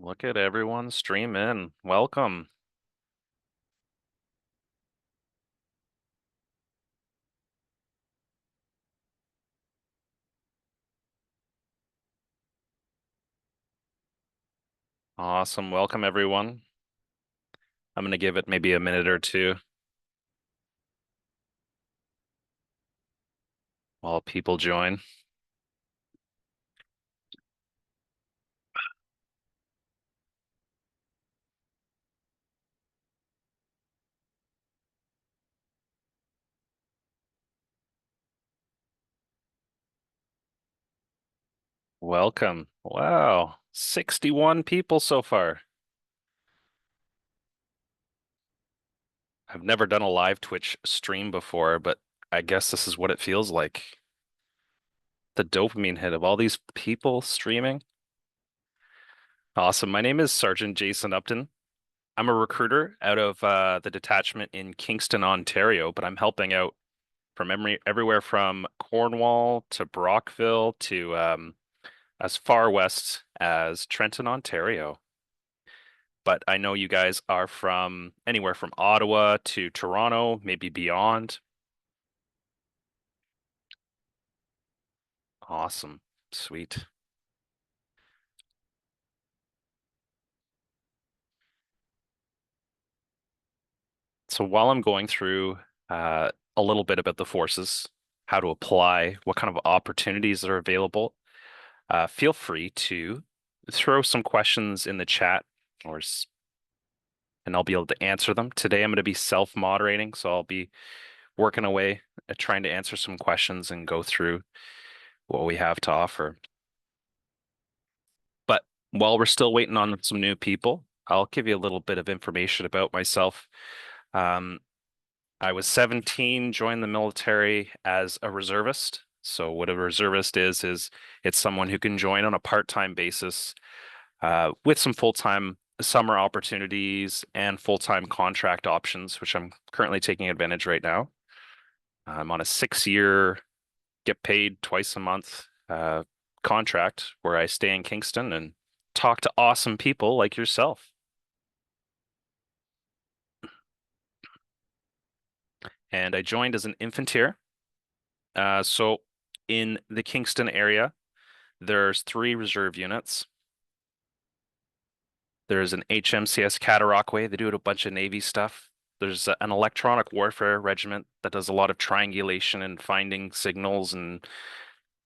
Look at everyone stream in. Welcome. Awesome. Welcome, everyone. I'm going to give it maybe a minute or two while people join. Welcome. Wow. 61 people so far. I've never done a live Twitch stream before, but I guess this is what it feels like. The dopamine hit of all these people streaming. Awesome. My name is Sergeant Jason Upton. I'm a recruiter out of the detachment in Kingston, Ontario, but I'm helping out from everywhere from Cornwall to Brockville to as far west as Trenton, Ontario. But I know you guys are from anywhere from Ottawa to Toronto, maybe beyond. Awesome. Sweet. So while I'm going through a little bit about the forces, how to apply, what kind of opportunities are available, feel free to throw some questions in the chat or and I'll be able to answer them. Today I'm going to be self-moderating, so I'll be working away at trying to answer some questions and go through what we have to offer. But while we're still waiting on some new people, I'll give you a little bit of information about myself. Um, I was 17, joined the military as a reservist. So what a reservist is it's someone who can join on a part-time basis with some full-time summer opportunities and full-time contract options, which I'm currently taking advantage right now. I'm on a 6-year, get paid twice a month contract where I stay in Kingston and talk to awesome people like yourself. And I joined as an infantier. So in the Kingston area, there's 3 reserve units. There's an HMCS Cataraqui. They do a bunch of Navy stuff. There's an electronic warfare regiment that does a lot of triangulation and finding signals and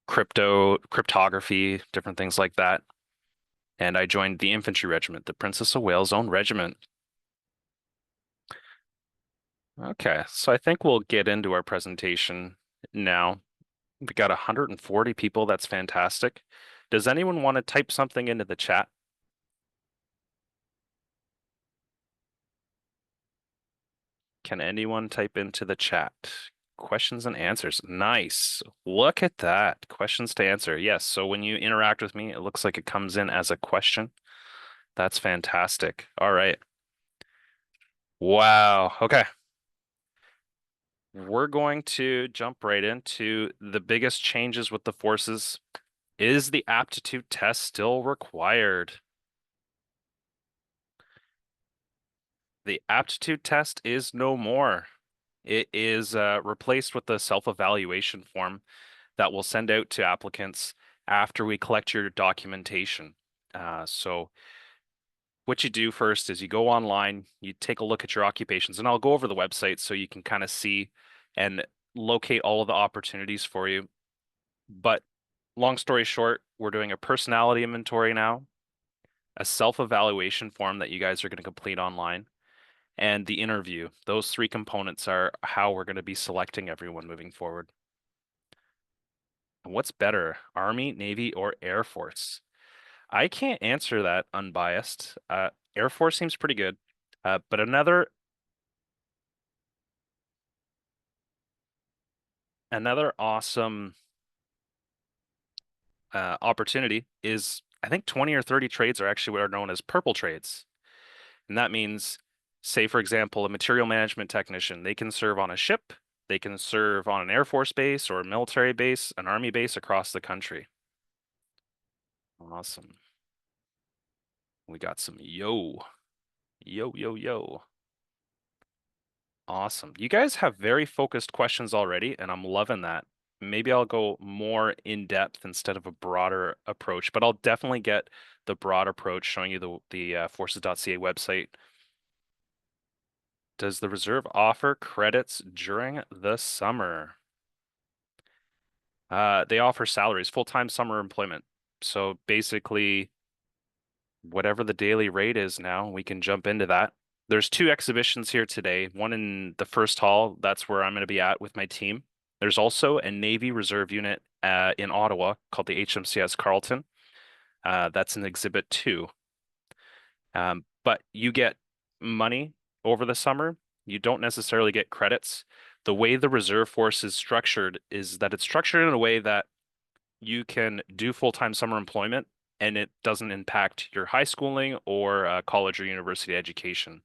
cryptography, different things like that. And I joined the infantry regiment, the Princess of Wales' own regiment. Okay, so I think we'll get into our presentation now. We got 140 people. That's fantastic. Does anyone want to type something into the chat? Can anyone type into the chat? Questions and answers. Nice. Look at that. Questions to answer. Yes. So when you interact with me, it looks like it comes in as a question. That's fantastic. All right. Wow. Okay. We're going to jump right into the biggest changes with the forces. Is the aptitude test still required? The aptitude test is no more. It is replaced with the self-evaluation form that we'll send out to applicants after we collect your documentation. So what you do first is you go online, you take a look at your occupations, and I'll go over the website so you can kind of see and locate all of the opportunities for you. But long story short, we're doing a personality inventory now, a self-evaluation form that you guys are going to complete online, and the interview. Those 3 components are how we're going to be selecting everyone moving forward. What's better, Army, Navy, or Air Force? I can't answer that unbiased. Air Force seems pretty good. But another awesome opportunity is I think 20 or 30 trades are actually what are known as purple trades. And that means, say, for example, a material management technician, they can serve on a ship, they can serve on an Air Force base or a military base, an Army base across the country. Awesome. We got some yo. Awesome. You guys have very focused questions already, and I'm loving that. Maybe I'll go more in depth instead of a broader approach, but I'll definitely get the broad approach showing you the forces.ca website. Does the reserve offer credits during the summer? They offer salaries, full-time summer employment. So basically, whatever the daily rate is now, we can jump into that. There's two exhibitions here today. One in the first hall, that's where I'm going to be at with my team. There's also a Navy Reserve unit in Ottawa called the HMCS Carleton. That's in Exhibit 2. But you get money over the summer. You don't necessarily get credits. The way the reserve force is structured is that it's structured in a way that you can do full-time summer employment and it doesn't impact your high schooling or college or university education.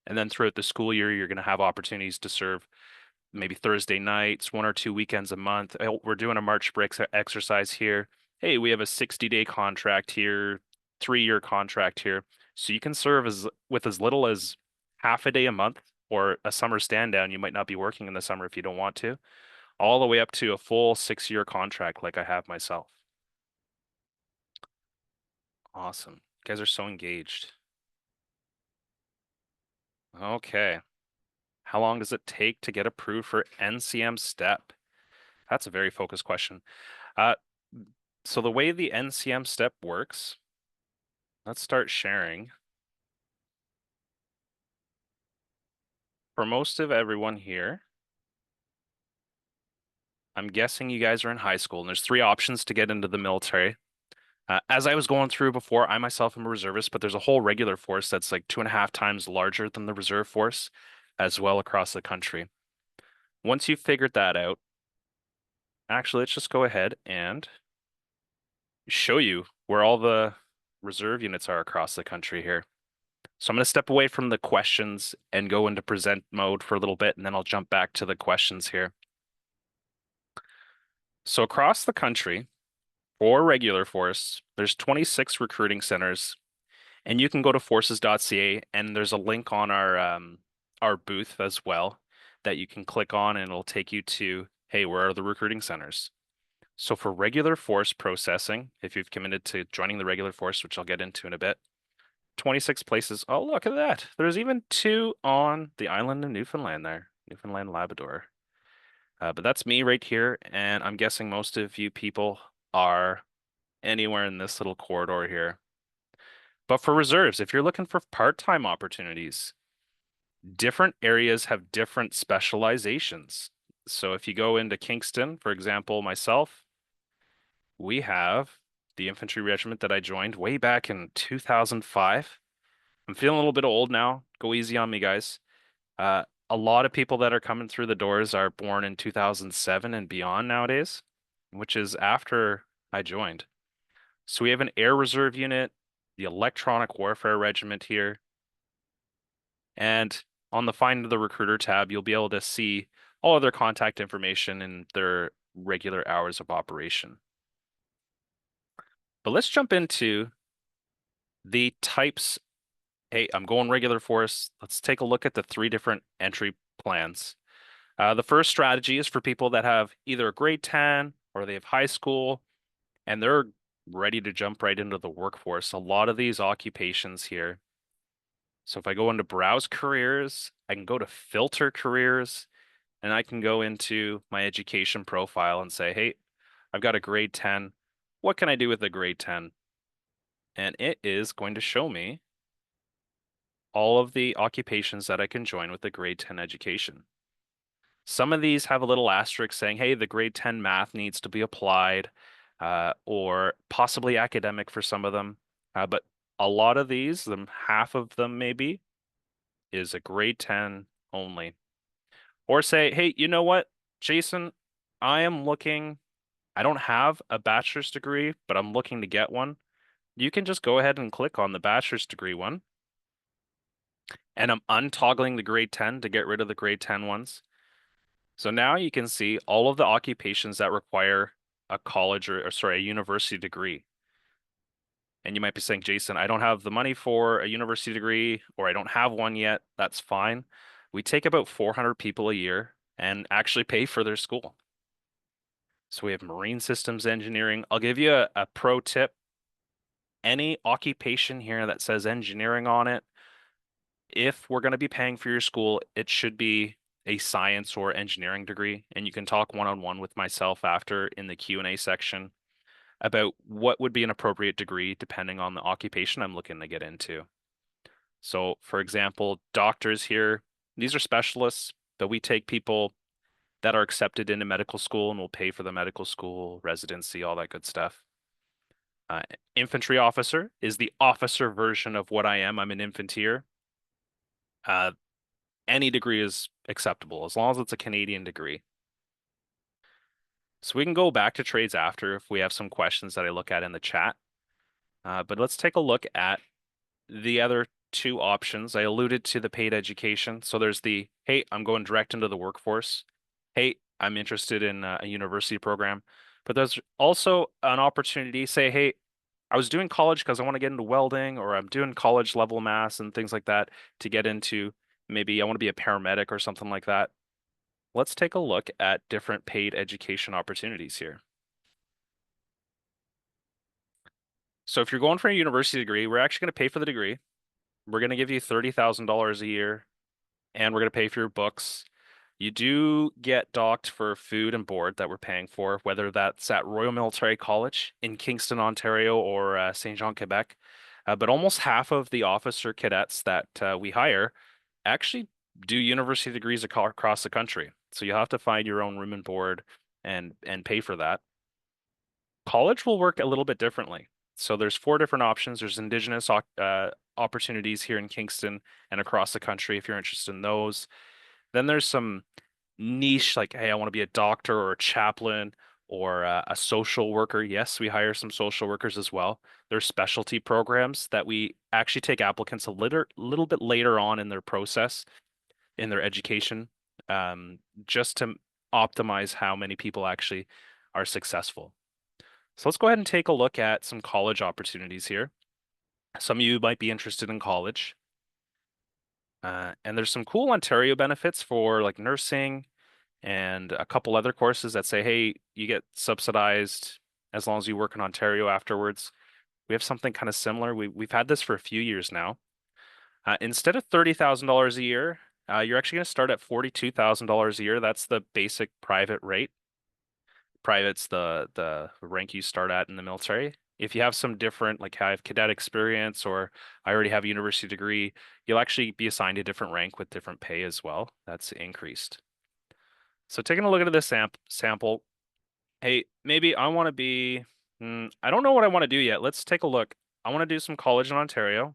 And then throughout the school year, you're going to have opportunities to serve maybe Thursday nights, 1 or 2 weekends a month. Oh, we're doing a March break exercise here. Hey, we have a 60-day contract here, 3-year contract here. So you can serve with as little as half a day a month or a summer stand down. You might not be working in the summer if you don't want to, all the way up to a full 6-year contract like I have myself. Awesome. You guys are so engaged. Okay. How long does it take to get approved for NCM STEP? That's a very focused question. Uh, so the way the NCM STEP works, let's start sharing. For most of everyone here, I'm guessing you guys are in high school, and there's 3 options to get into the military. As I was going through before, I myself am a reservist, but there's a whole regular force that's like 2.5 times larger than the reserve force as well across the country. Once you've figured that out, actually, let's just go ahead and show you where all the reserve units are across the country here. So I'm going to step away from the questions and go into present mode for a little bit, and then I'll jump back to the questions here. So across the country, for regular force, there's 26 recruiting centers, and you can go to forces.ca, and there's a link on our booth as well that you can click on, and it'll take you to, hey, where are the recruiting centers? So for regular force processing, if you've committed to joining the regular force, which I'll get into in a bit, 26 places. Oh, look at that. There's even 2 on the island of Newfoundland there, Newfoundland, Labrador. But that's me right here, and I'm guessing most of you people are anywhere in this little corridor here. But for reserves, if you're looking for part-time opportunities, different areas have different specializations. So if you go into Kingston, for example, myself, we have the infantry regiment that I joined way back in 2005. I'm feeling a little bit old now. Go easy on me, guys. A lot of people that are coming through the doors are born in 2007 and beyond nowadays, which is after I joined. So we have an air reserve unit, the electronic warfare regiment here, and on the Find the Recruiter tab, you'll be able to see all of their contact information and their regular hours of operation. But let's jump into the types. Hey, I'm going regular force. Let's take a look at the 3 different entry plans. The first strategy is for people that have either a grade 10 or they have high school and they're ready to jump right into the workforce. A lot of these occupations here. So if I go into browse careers, I can go to filter careers and I can go into my education profile and say, hey, I've got a grade 10. What can I do with a grade 10? And it is going to show me all of the occupations that I can join with a grade 10 education. Some of these have a little asterisk saying, hey, the grade 10 math needs to be applied, or possibly academic for some of them. But a lot of these, half of them maybe, is a grade 10 only. Or say, hey, you know what, Jason, I don't have a bachelor's degree, but I'm looking to get one. You can just go ahead and click on the bachelor's degree one. And I'm untoggling the grade 10 to get rid of the grade 10 ones. So now you can see all of the occupations that require a college or sorry, a university degree. And you might be saying, Jason, I don't have the money for a university degree, or I don't have one yet. That's fine. We take about 400 people a year and actually pay for their school. So we have marine systems engineering. I'll give you a pro tip. Any occupation here that says engineering on it, if we're going to be paying for your school, it should be a science or engineering degree. And you can talk one-on-one with myself after in the Q&A section about what would be an appropriate degree depending on the occupation I'm looking to get into. So, for example, doctors here, these are specialists, but we take people that are accepted into medical school and we'll pay for the medical school, residency, all that good stuff. Uh, Infantry officer is the officer version of what I am. I'm an infanteer. Uh, any degree is acceptable as long as it's a Canadian degree. So we can go back to trades after if we have some questions that I look at in the chat. But let's take a look at the other two options. I alluded to the paid education. So there's the, hey, I'm going direct into the workforce. Hey, I'm interested in a university program. But there's also an opportunity, say, hey, I was doing college because I want to get into welding, or I'm doing college level math and things like that to get into maybe I want to be a paramedic or something like that. Let's take a look at different paid education opportunities here. So if you're going for a university degree, we're actually going to pay for the degree. We're going to give you $30,000 a year, and we're going to pay for your books. You do get docked for food and board that we're paying for, whether that's at Royal Military College in Kingston, Ontario, or Saint Jean, Quebec. But almost half of the officer cadets that we hire actually do university degrees across the country. So you have to find your own room and board and pay for that. College will work a little bit differently. So there's four different options. There's Indigenous opportunities here in Kingston and across the country if you're interested in those. Then there's some niche, like, hey, I want to be a doctor or a chaplain or a social worker. Yes, we hire some social workers as well. There's specialty programs that we actually take applicants a little bit later on in their process, in their education, just to optimize how many people actually are successful. So let's go ahead and take a look at some college opportunities here. Some of you might be interested in college. And there's some cool Ontario benefits for like nursing and a couple other courses that say, hey, you get subsidized as long as you work in Ontario afterwards. We have something kind of similar. We've had this for a few years now. Instead of $30,000 a year, you're actually going to start at $42,000 a year. That's the basic private rate. Private's the rank you start at in the military. If you have some different, like I have cadet experience or I already have a university degree, you'll actually be assigned a different rank with different pay as well. That's increased. So taking a look at this sample, hey, maybe I want to be, I don't know what I want to do yet. Let's take a look. I want to do some college in Ontario,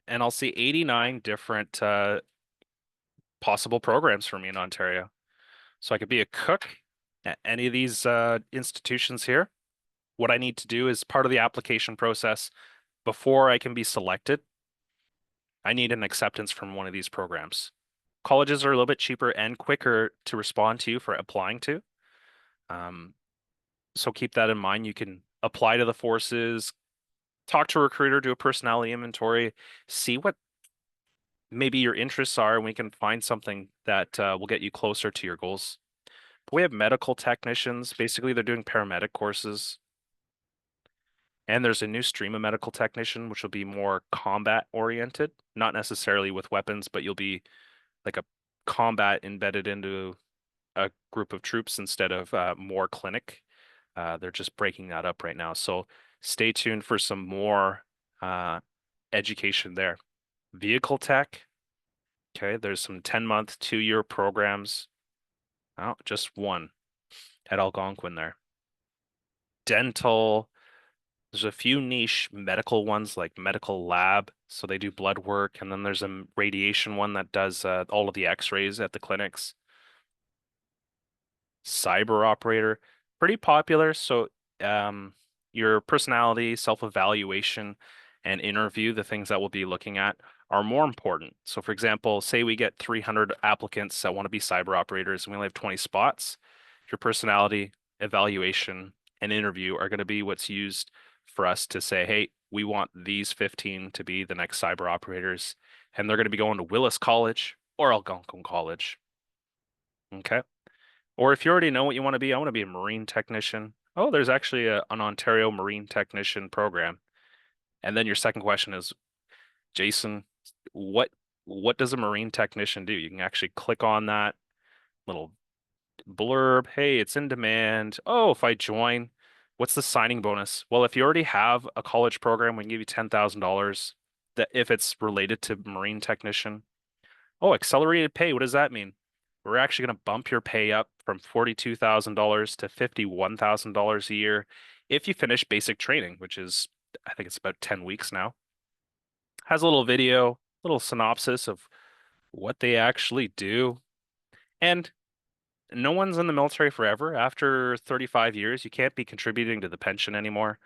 and I'll see 89 different possible programs for me in Ontario. So I could be a cook at any of these institutions here. What I need to do is part of the application process before I can be selected. I need an acceptance from one of these programs. Colleges are a little bit cheaper and quicker to respond to for applying to. So keep that in mind. You can apply to the forces, talk to a recruiter, do a personality inventory, see what maybe your interests are, and we can find something that will get you closer to your goals. But we have medical technicians. Basically, they're doing paramedic courses. And there's a new stream of medical technician, which will be more combat oriented, not necessarily with weapons, but you'll be like a combat embedded into a group of troops instead of more clinic. They're just breaking that up right now. So stay tuned for some more education there. Vehicle tech. Okay, there's some 10-month, 2-year programs. Oh, just one at Algonquin there. Dental. There's a few niche medical ones like medical lab. So they do blood work. And then there's a radiation one that does all of the x-rays at the clinics. Cyber operator, pretty popular. So your personality, self-evaluation, and interview, the things that we'll be looking at, are more important. So for example, say we get 300 applicants that want to be cyber operators and we only have 20 spots. Your personality, evaluation, and interview are going to be what's used for us to say, hey, we want these 15 to be the next cyber operators, and they're going to be going to Willis College or Algonquin College. Okay. Or if you already know what you want to be, I want to be a marine technician. Oh, there's actually an Ontario marine technician program. And then your second question is, Jason, what what does a marine technician do? You can actually click on that little blurb. Hey, it's in demand. Oh, if I join, what's the signing bonus? Well, if you already have a college program, we can give you $10,000 that if it's related to marine technician. Oh, accelerated pay. What does that mean? We're actually going to bump your pay up from $42,000 to $51,000 a year if you finish basic training, which is, I think it's about 10 weeks now. Has a little video, little synopsis of what they actually do. And no one's in the military forever. After 35 years, you can't be contributing to the pension anymore.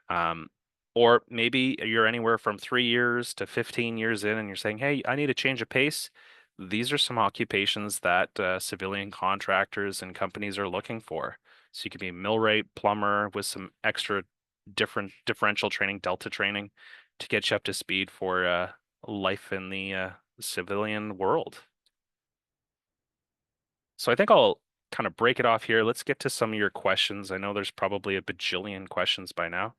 Um, or maybe you're anywhere from 3 years to 15 years in and you're saying, hey, I need a change of pace. These are some occupations that civilian contractors and companies are looking for. So you could be a millwright, plumber with some extra different differential training, delta training to get you up to speed for life in the civilian world. So I think I'll kind of break it off here. Let's get to some of your questions. I know there's probably a bajillion questions by now.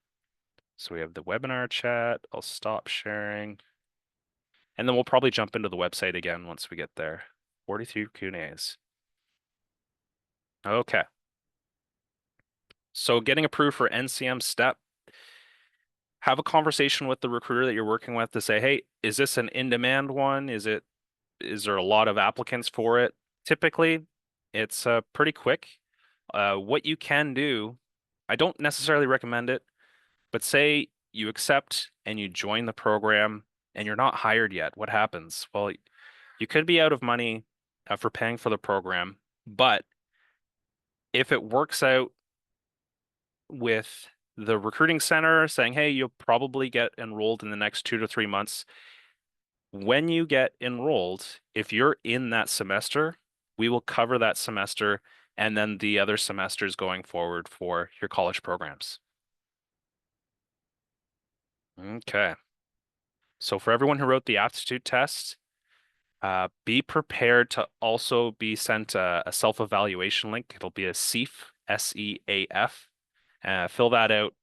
So we have the webinar chat. I'll stop sharing. And then we'll probably jump into the website again once we get there. 43 Q&As. Okay. So getting approved for NCM step, have a conversation with the recruiter that you're working with to say, hey, is this an in-demand one? Is there a lot of applicants for it? Typically, it's pretty quick. What you can do, I don't necessarily recommend it, but say you accept and you join the program and you're not hired yet. What happens? Well, you could be out of money for paying for the program, but if it works out with the recruiting center saying, hey, you'll probably get enrolled in the next 2 to 3 months. When you get enrolled, if you're in that semester, we will cover that semester and then the other semesters going forward for your college programs. Okay. So for everyone who wrote the aptitude test, be prepared to also be sent a self-evaluation link. It'll be a SEAF, SEAF. Fill that out.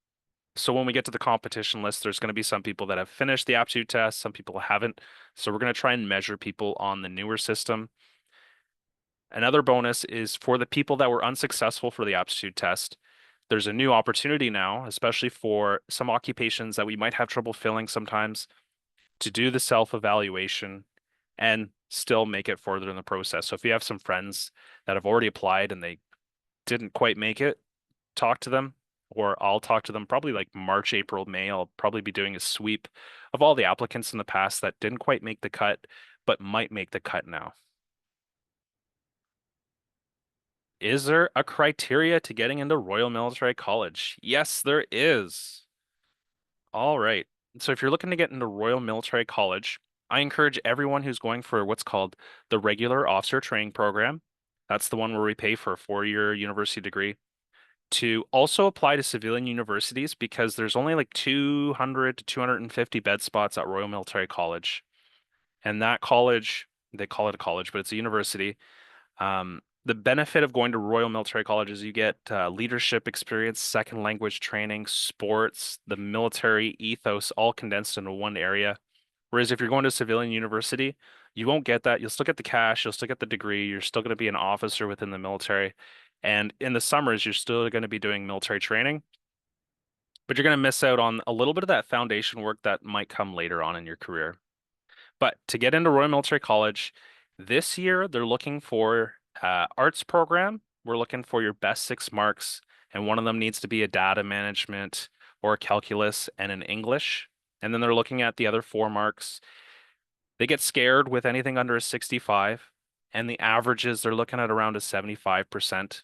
So when we get to the competition list, there's going to be some people that have finished the aptitude test, some people haven't. So we're going to try and measure people on the newer system. Another bonus is for the people that were unsuccessful for the aptitude test, there's a new opportunity now, especially for some occupations that we might have trouble filling sometimes, to do the self-evaluation and still make it further in the process. So if you have some friends that have already applied and they didn't quite make it, talk to them, or I'll talk to them probably like March, April, May. I'll probably be doing a sweep of all the applicants in the past that didn't quite make the cut, but might make the cut now. Is there a criteria to getting into Royal Military College? Yes, there is. All right. So if you're looking to get into Royal Military College, I encourage everyone who's going for what's called the regular officer training program. That's the one where we pay for a 4-year university degree to also apply to civilian universities because there's only like 200 to 250 bed spots at Royal Military College. And that college, they call it a college, but it's a university. The benefit of going to Royal Military College is you get leadership experience, second language training, sports, the military ethos, all condensed into one area. Whereas if you're going to a civilian university, you won't get that. You'll still get the cash, you'll still get the degree, you're still going to be an officer within the military. And in the summers, you're still going to be doing military training, but you're going to miss out on a little bit of that foundation work that might come later on in your career. But to get into Royal Military College, this year they're looking for arts program. We're looking for your best 6 marks, and one of them needs to be a data management or calculus and an English. And then they're looking at the other 4 marks. They get scared with anything under a 65, and the averages they're looking at around a 75%.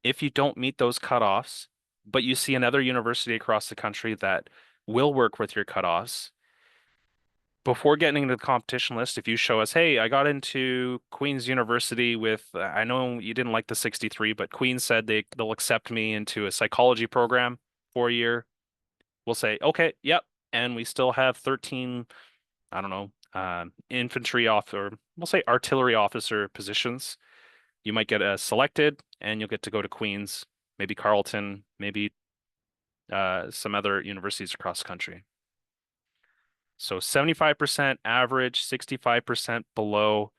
If you don't meet those cutoffs, but you see another university across the country that will work with your cutoffs, before getting into the competition list, if you show us, hey, I got into Queen's University with, I know you didn't like the 63, but Queen's said they'll accept me into a psychology program for a year. we'll say, okay, yep, and we still have 13, I don't know, infantry off or we'll say artillery officer positions. You might get selected, and you'll get to go to Queen's, maybe Carleton, maybe some other universities across the country. So 75% average, 65% below,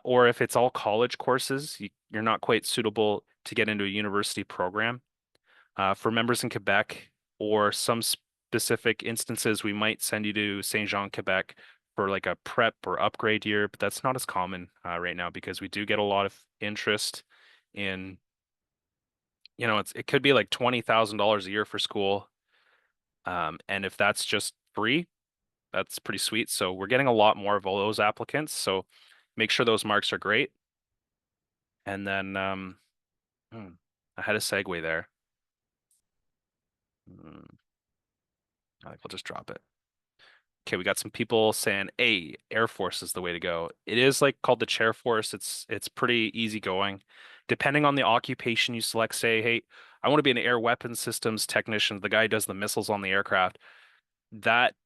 or if it's all college courses, you're not quite suitable to get into a university program. For members in Quebec or some specific instances, we might send you to Saint Jean, Quebec for like a prep or upgrade year, but that's not as common right now because we do get a lot of interest in, it could be like $20,000 a year for school. And if that's just free, that's pretty sweet. So we're getting a lot more of all those applicants. So make sure those marks are great. And then I had a segue there. I think we'll just drop it. Okay, we got some people saying, "Hey, Air Force is the way to go." It is like called the Chair Force. It's pretty easygoing. Depending on the occupation you select, say, "Hey, I want to be an air weapons systems technician." The guy who does the missiles on the aircraft. That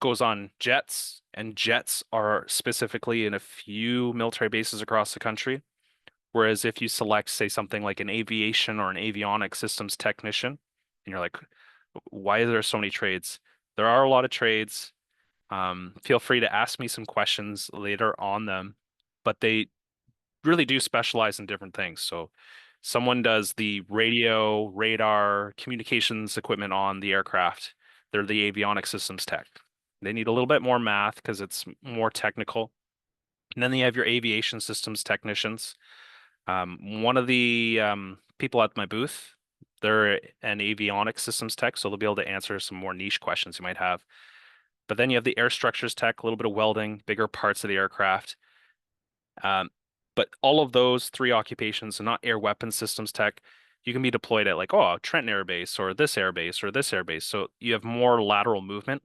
goes on jets, and jets are specifically in a few military bases across the country. Whereas if you select, say, something like an aviation or an avionics systems technician, and you're like, "Why are there so many trades?" There are a lot of trades. Feel free to ask me some questions later on them, but they really do specialize in different things. So someone does the radio, radar, communications equipment on the aircraft. They're the avionics systems tech. They need a little bit more math because it's more technical. And then you have your aviation systems technicians. One of the people at my booth, they're an avionics systems tech, so they'll be able to answer some more niche questions you might have. But then you have the air structures tech, a little bit of welding, bigger parts of the aircraft. Um, but all of those three occupations, and not air weapons systems tech, you can be deployed at like, oh, Trenton Air Base or this air base or this air base. So you have more lateral movement.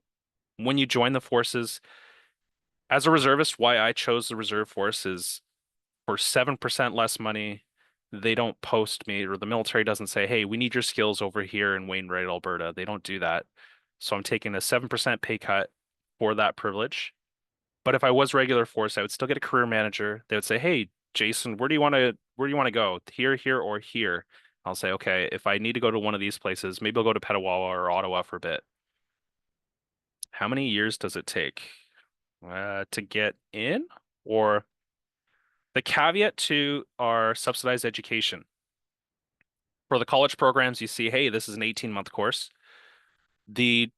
When you join the forces, as a reservist, why I chose the reserve force is for 7% less money, they don't post me, or the military doesn't say, "Hey, we need your skills over here in Wainwright, Alberta." They don't do that. So I'm taking a 7% pay cut for that privilege. But if I was regular force, I would still get a career manager. They would say, "Hey, Jason, where do you want to go? Here, here, or here?" I'll say, "Okay, if I need to go to one of these places, maybe I'll go to Petawawa or Ottawa for a bit." How many years does it take to get in? Or the caveat to our subsidized education. For the college programs, you see, hey, this is an 18-month course. The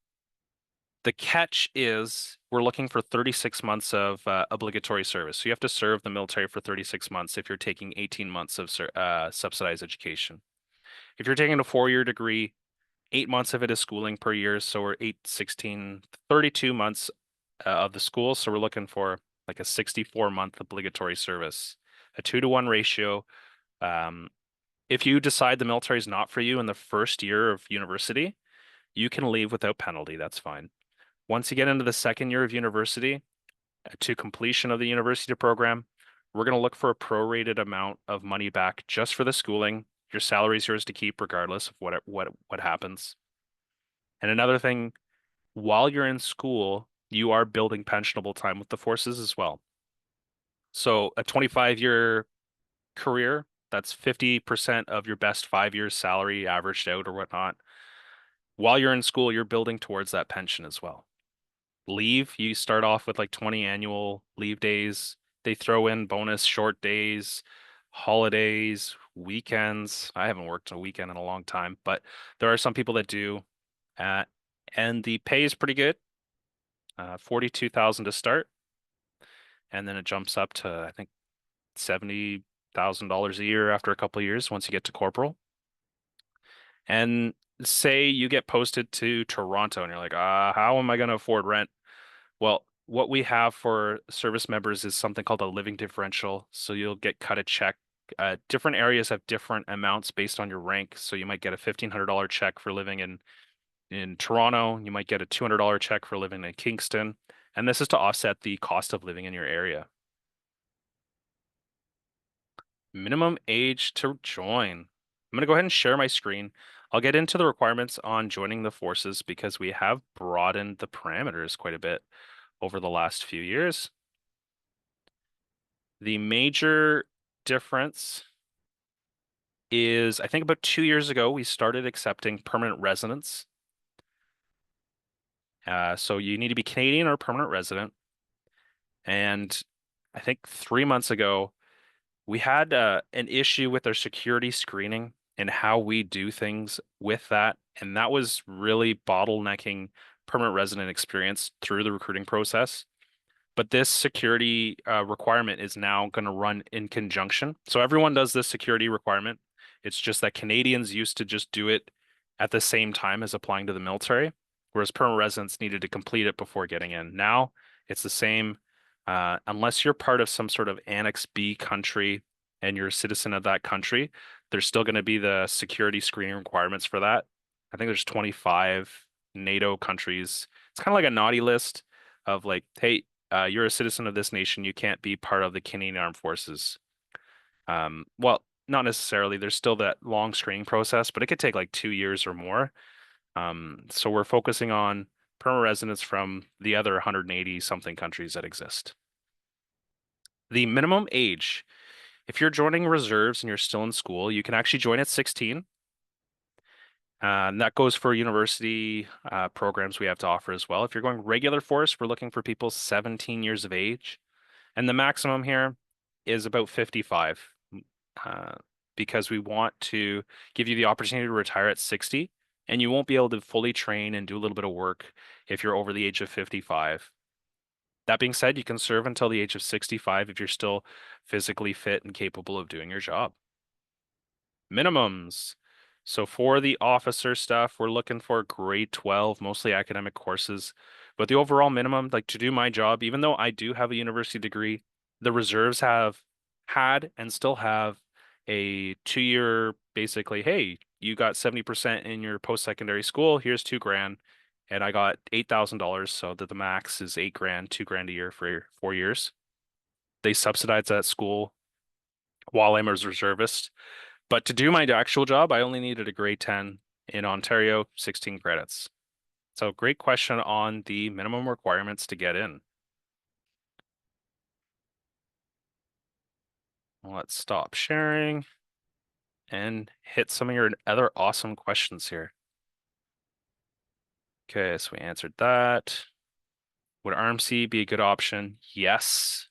catch is we're looking for 36 months of obligatory service. So you have to serve the military for 36 months if you're taking 18 months of subsidized education. If you're taking a 4-year degree, 8 months of it is schooling per year. So we're 8, 16, 32 months of the school. So we're looking for like a 64-month obligatory service, a 2-to-1 ratio. If you decide the military is not for you in the first year of university, you can leave without penalty. That's fine. Once you get into the second year of university, to completion of the university program, we're going to look for a prorated amount of money back just for the schooling. Your salary is yours to keep regardless of what happens. And another thing, while you're in school, you are building pensionable time with the forces as well. So a 25-year career, that's 50% of your best 5 years salary averaged out or whatnot. While you're in school, you're building towards that pension as well. Leave, you start off with like 20 annual leave days. They throw in bonus short days, holidays, weekends. I haven't worked a weekend in a long time, but there are some people that do. Uh, and the pay is pretty good. 42,000 to start, and then it jumps up to I think $70,000 a year after a couple of years once you get to corporal. And say you get posted to Toronto and you're like, how am I going to afford rent? Well, what we have for service members is something called a living differential. So you'll get cut a check. Different areas have different amounts based on your rank. So you might get a $1,500 check for living in Toronto. You might get a $200 check for living in Kingston. And this is to offset the cost of living in your area. Minimum age to join. I'm going to go ahead and share my screen. I'll get into the requirements on joining the forces because we have broadened the parameters quite a bit over the last few years. The major difference is I think about 2 years ago, we started accepting permanent residents. So you need to be Canadian or permanent resident. And I think 3 months ago, we had an issue with our security screening and how we do things with that. And that was really bottlenecking permanent resident experience through the recruiting process. But this security requirement is now going to run in conjunction. So everyone does this security requirement. It's just that Canadians used to just do it at the same time as applying to the military, whereas permanent residents needed to complete it before getting in. Now it's the same, unless you're part of some sort of Annex B country and you're a citizen of that country, there's still going to be the security screening requirements for that. I think there's 25 NATO countries. It's kind of like a naughty list of like, hey, you're a citizen of this nation, you can't be part of the Canadian Armed Forces. Well, not necessarily. There's still that long screening process, but it could take like 2 years or more. So we're focusing on permanent residents from the other 180 something countries that exist. The minimum age, if you're joining reserves and you're still in school, you can actually join at 16. And that goes for university programs we have to offer as well. If you're going regular force, we're looking for people 17 years of age. And the maximum here is about 55 uh, because we want to give you the opportunity to retire at 60, and you won't be able to fully train and do a little bit of work if you're over the age of 55. That being said, you can serve until the age of 65 if you're still physically fit and capable of doing your job. Minimums. So for the officer stuff, we're looking for grade 12, mostly academic courses. But the overall minimum, like to do my job, even though I do have a university degree, the reserves have had and still have a 2 year basically, hey, you got 70% in your post-secondary school, here's 2 grand. And I got $8,000, so that the max is 8 grand, 2 grand a year for 4 years. They subsidize that school while I'm a reservist. But to do my actual job, I only needed a grade 10 in Ontario, 16 credits. So great question on the minimum requirements to get in. Let's stop sharing and hit some of your other awesome questions here. Okay, so we answered that. Would RMC be a good option? Yes.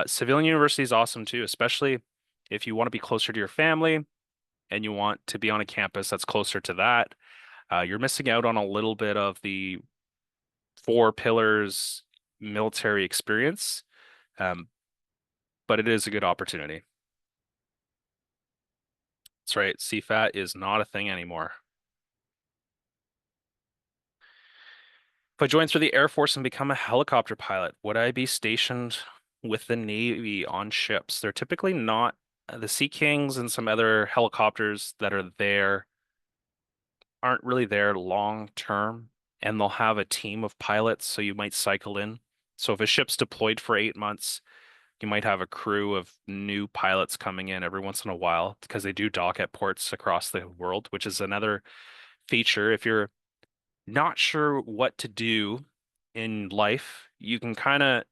Civilian university is awesome too, especially if you want to be closer to your family and you want to be on a campus that's closer to that. You're missing out on a little bit of the four pillars military experience, um, but it is a good opportunity. That's right. CFAT is not a thing anymore. If I join through the Air Force and become a helicopter pilot, would I be stationed with the Navy on ships? They're typically not the Sea Kings and some other helicopters that are there aren't really there long term, and they'll have a team of pilots, so you might cycle in. So if a ship's deployed for 8 months, you might have a crew of new pilots coming in every once in a while because they do dock at ports across the world, which is another feature. If you're not sure what to do in life, you can kind of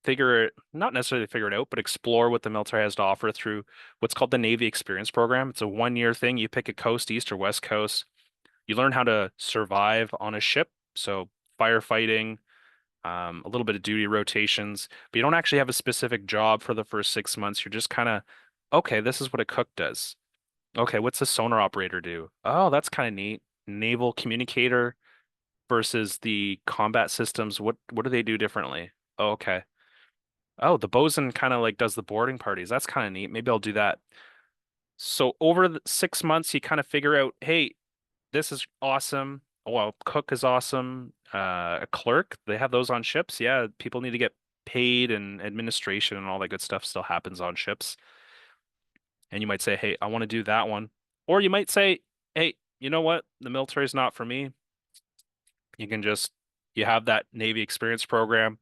figure it, not necessarily figure it out, but explore what the military has to offer through what's called the Navy Experience Program. It's a 1 year thing. You pick a coast, east or west coast. You learn how to survive on a ship. So firefighting, a little bit of duty rotations, but you don't actually have a specific job for the first 6 months. You're just kind of, okay, this is what a cook does. Okay, what's a sonar operator do? Oh, that's kind of neat. Naval communicator versus the combat systems. What do they do differently? Oh, okay. Oh, the bosun kind of like does the boarding parties. That's kind of neat. Maybe I'll do that. So over the 6 months, you kind of figure out, hey, this is awesome. Well, cook is awesome. A clerk, they have those on ships. Yeah, people need to get paid and administration and all that good stuff still happens on ships. And you might say, hey, I want to do that one. Or you might say, hey, you know what? The military is not for me. You can just, you have that Navy experience program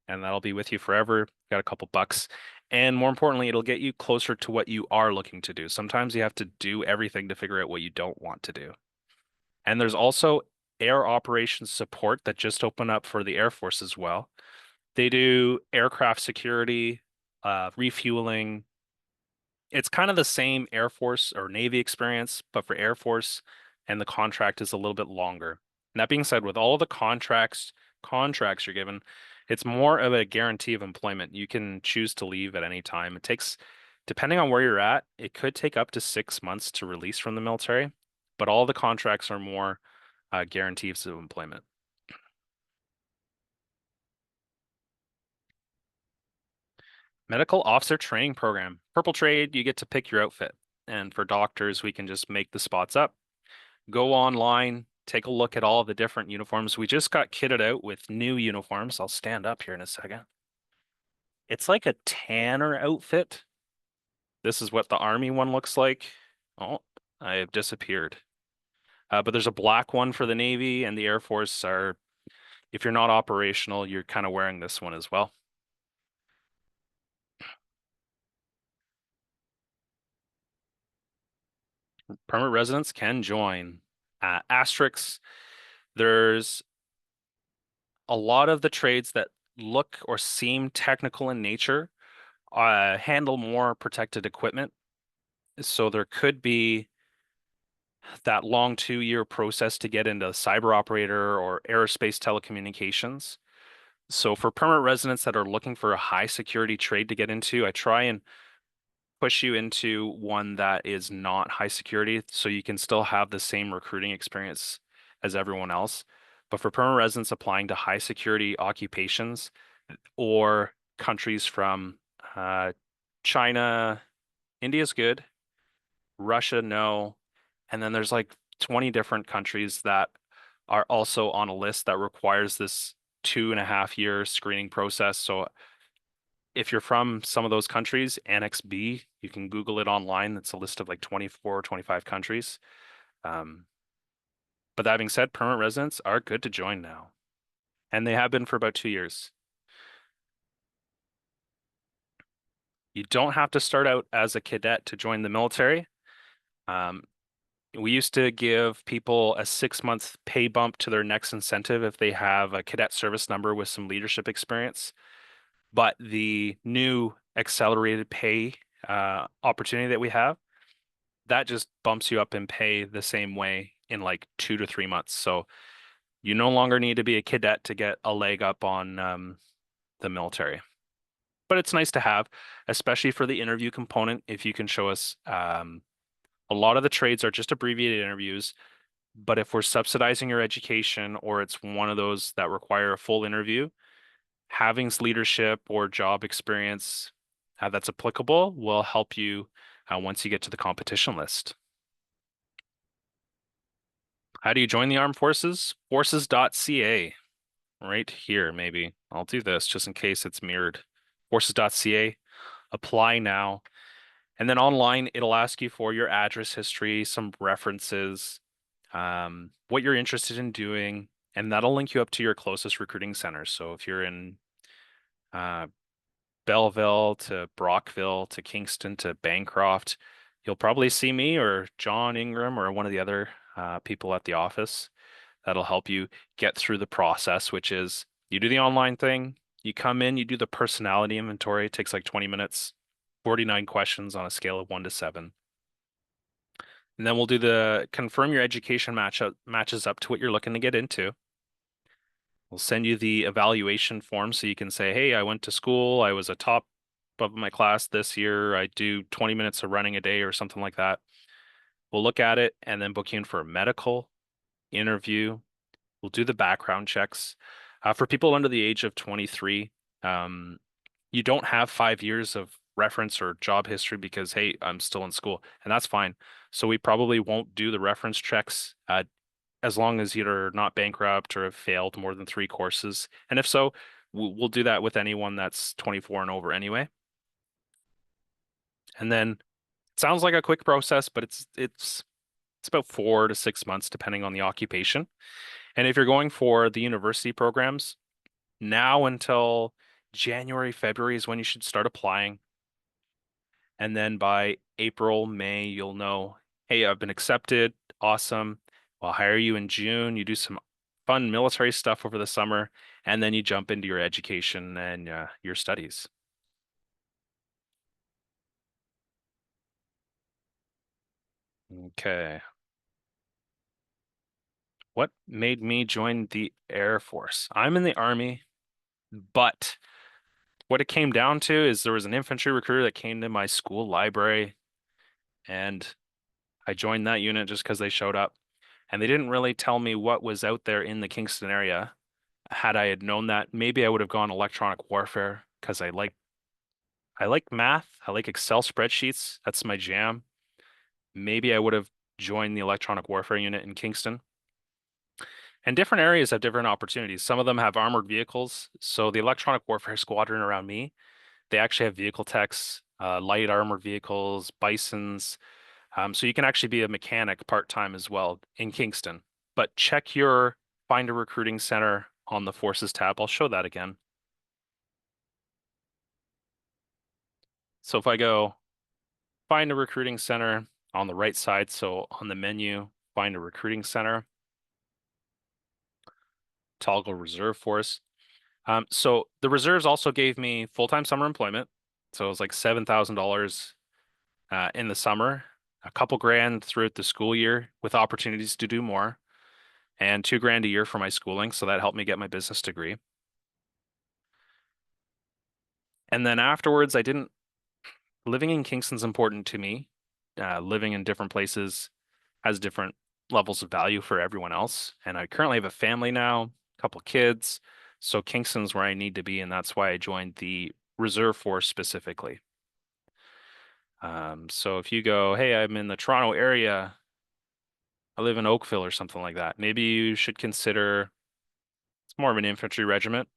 and that'll be with you forever. Got a couple bucks. And more importantly, it'll get you closer to what you are looking to do. Sometimes you have to do everything to figure out what you don't want to do. And there's also air operations support that just opened up for the Air Force as well. They do aircraft security, refueling. It's kind of the same Air Force or Navy experience, but for Air Force, and the contract is a little bit longer. And that being said, with all of the contracts you're given, it's more of a guarantee of employment. You can choose to leave at any time. It takes, depending on where you're at, it could take up to 6 months to release from the military, but all the contracts are more guarantees of employment. Medical Officer Training Program. Purple Trade, you get to pick your outfit. And for doctors, we can just make the spots up. Go online, take a look at all the different uniforms. We just got kitted out with new uniforms. I'll stand up here in a second. It's like a tanner outfit. This is what the Army one looks like. Oh, I have disappeared. But there's a black one for the Navy, and the Air Force are, if you're not operational, you're kind of wearing this one as well. Permanent residents can join. Asterisks, there's a lot of the trades that look or seem technical in nature handle more protected equipment. So there could be that long 2-year process to get into cyber operator or aerospace telecommunications. So for permanent residents that are looking for a high security trade to get into, I try and push you into one that is not high security so you can still have the same recruiting experience as everyone else. But for permanent residents applying to high security occupations or countries from China, India's good, Russia, no. And then there's like 20 different countries that are also on a list that requires this 2.5 year screening process. So if you're from some of those countries, Annex B, you can Google it online. It's a list of like 24 or 25 countries. Um, but that being said, permanent residents are good to join now. And they have been for about 2 years. You don't have to start out as a cadet to join the military. Um, we used to give people a 6 month pay bump to their next incentive if they have a cadet service number with some leadership experience. But the new accelerated pay opportunity that we have, that just bumps you up in pay the same way in like 2 to 3 months. So you no longer need to be a cadet to get a leg up on the military. But it's nice to have, especially for the interview component, if you can show us a lot of the trades are just abbreviated interviews. But if we're subsidizing your education or it's one of those that require a full interview, having leadership or job experience that's applicable will help you once you get to the competition list. How do you join the armed forces? Forces.ca, right here, maybe. I'll do this just in case it's mirrored. Forces.ca, apply now. And then online, it'll ask you for your address history, some references, what you're interested in doing, and that'll link you up to your closest recruiting center. So if you're in uh, Belleville to Brockville to Kingston to Bancroft, you'll probably see me or John Ingram or one of the other people at the office. That'll help you get through the process, which is you do the online thing, you come in, you do the personality inventory. It takes like 20 minutes, 49 questions on a scale of 1 to 7. And then we'll do the confirm your education matches up to what you're looking to get into. We'll send you the evaluation form so you can say, hey, I went to school, I was a top of my class this year, I do 20 minutes of running a day or something like that. We'll look at it and then book you in for a medical interview. We'll do the background checks. For people under the age of 23, you don't have 5 years of reference or job history because, hey, I'm still in school, and that's fine. So we probably won't do the reference checks as long as you're not bankrupt or have failed more than 3 courses. And if so, we'll do that with anyone that's 24 and over anyway. And then it sounds like a quick process, but it's about 4 to 6 months depending on the occupation. And if you're going for the university programs, now until January, February is when you should start applying. And then by April, May, you'll know, hey, I've been accepted. Awesome. I'll hire you in June. You do some fun military stuff over the summer, and then you jump into your education and your studies. Okay. What made me join the Air Force? I'm in the Army, but what it came down to is there was an infantry recruiter that came to my school library, and I joined that unit just because they showed up. And they didn't really tell me what was out there in the Kingston area. Had I had known that, maybe I would have gone electronic warfare because I like math. I like Excel spreadsheets. That's my jam. Maybe I would have joined the electronic warfare unit in Kingston. And different areas have different opportunities. Some of them have armored vehicles. So the electronic warfare squadron around me, they actually have vehicle techs, light armored vehicles, bisons. So you can actually be a mechanic part-time as well in Kingston. But check your find a recruiting center on the forces tab. I'll show that again. So if I go find a recruiting center on the right side, so on the menu, find a recruiting center, toggle reserve force. So the reserves also gave me full-time summer employment. So it was like $7,000 in the summer, a couple grand throughout the school year with opportunities to do more, and 2 grand a year for my schooling. So that helped me get my business degree. And then afterwards, I didn't, living in Kingston's important to me. Living in different places has different levels of value for everyone else. And I currently have a family now, a couple kids. So Kingston's where I need to be, and that's why I joined the Reserve Force specifically. So if you go, hey, I'm in the Toronto area, I live in Oakville or something like that, maybe you should consider it's more of an infantry regiment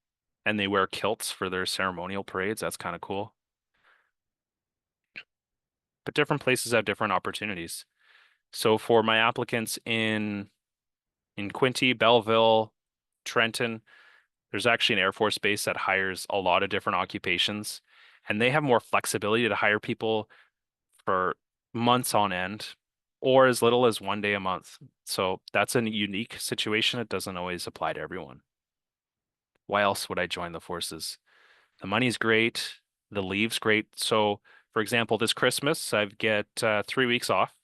and they wear kilts for their ceremonial parades. That's kind of cool. But different places have different opportunities. So for my applicants in Quinte, Belleville, Trenton, there's actually an Air Force base that hires a lot of different occupations, and they have more flexibility to hire people for months on end or as little as 1 day a month. So that's a unique situation. It doesn't always apply to everyone. Why else would I join the forces? The money's great, the leave's great. So, for example, this Christmas, I get 3 weeks off.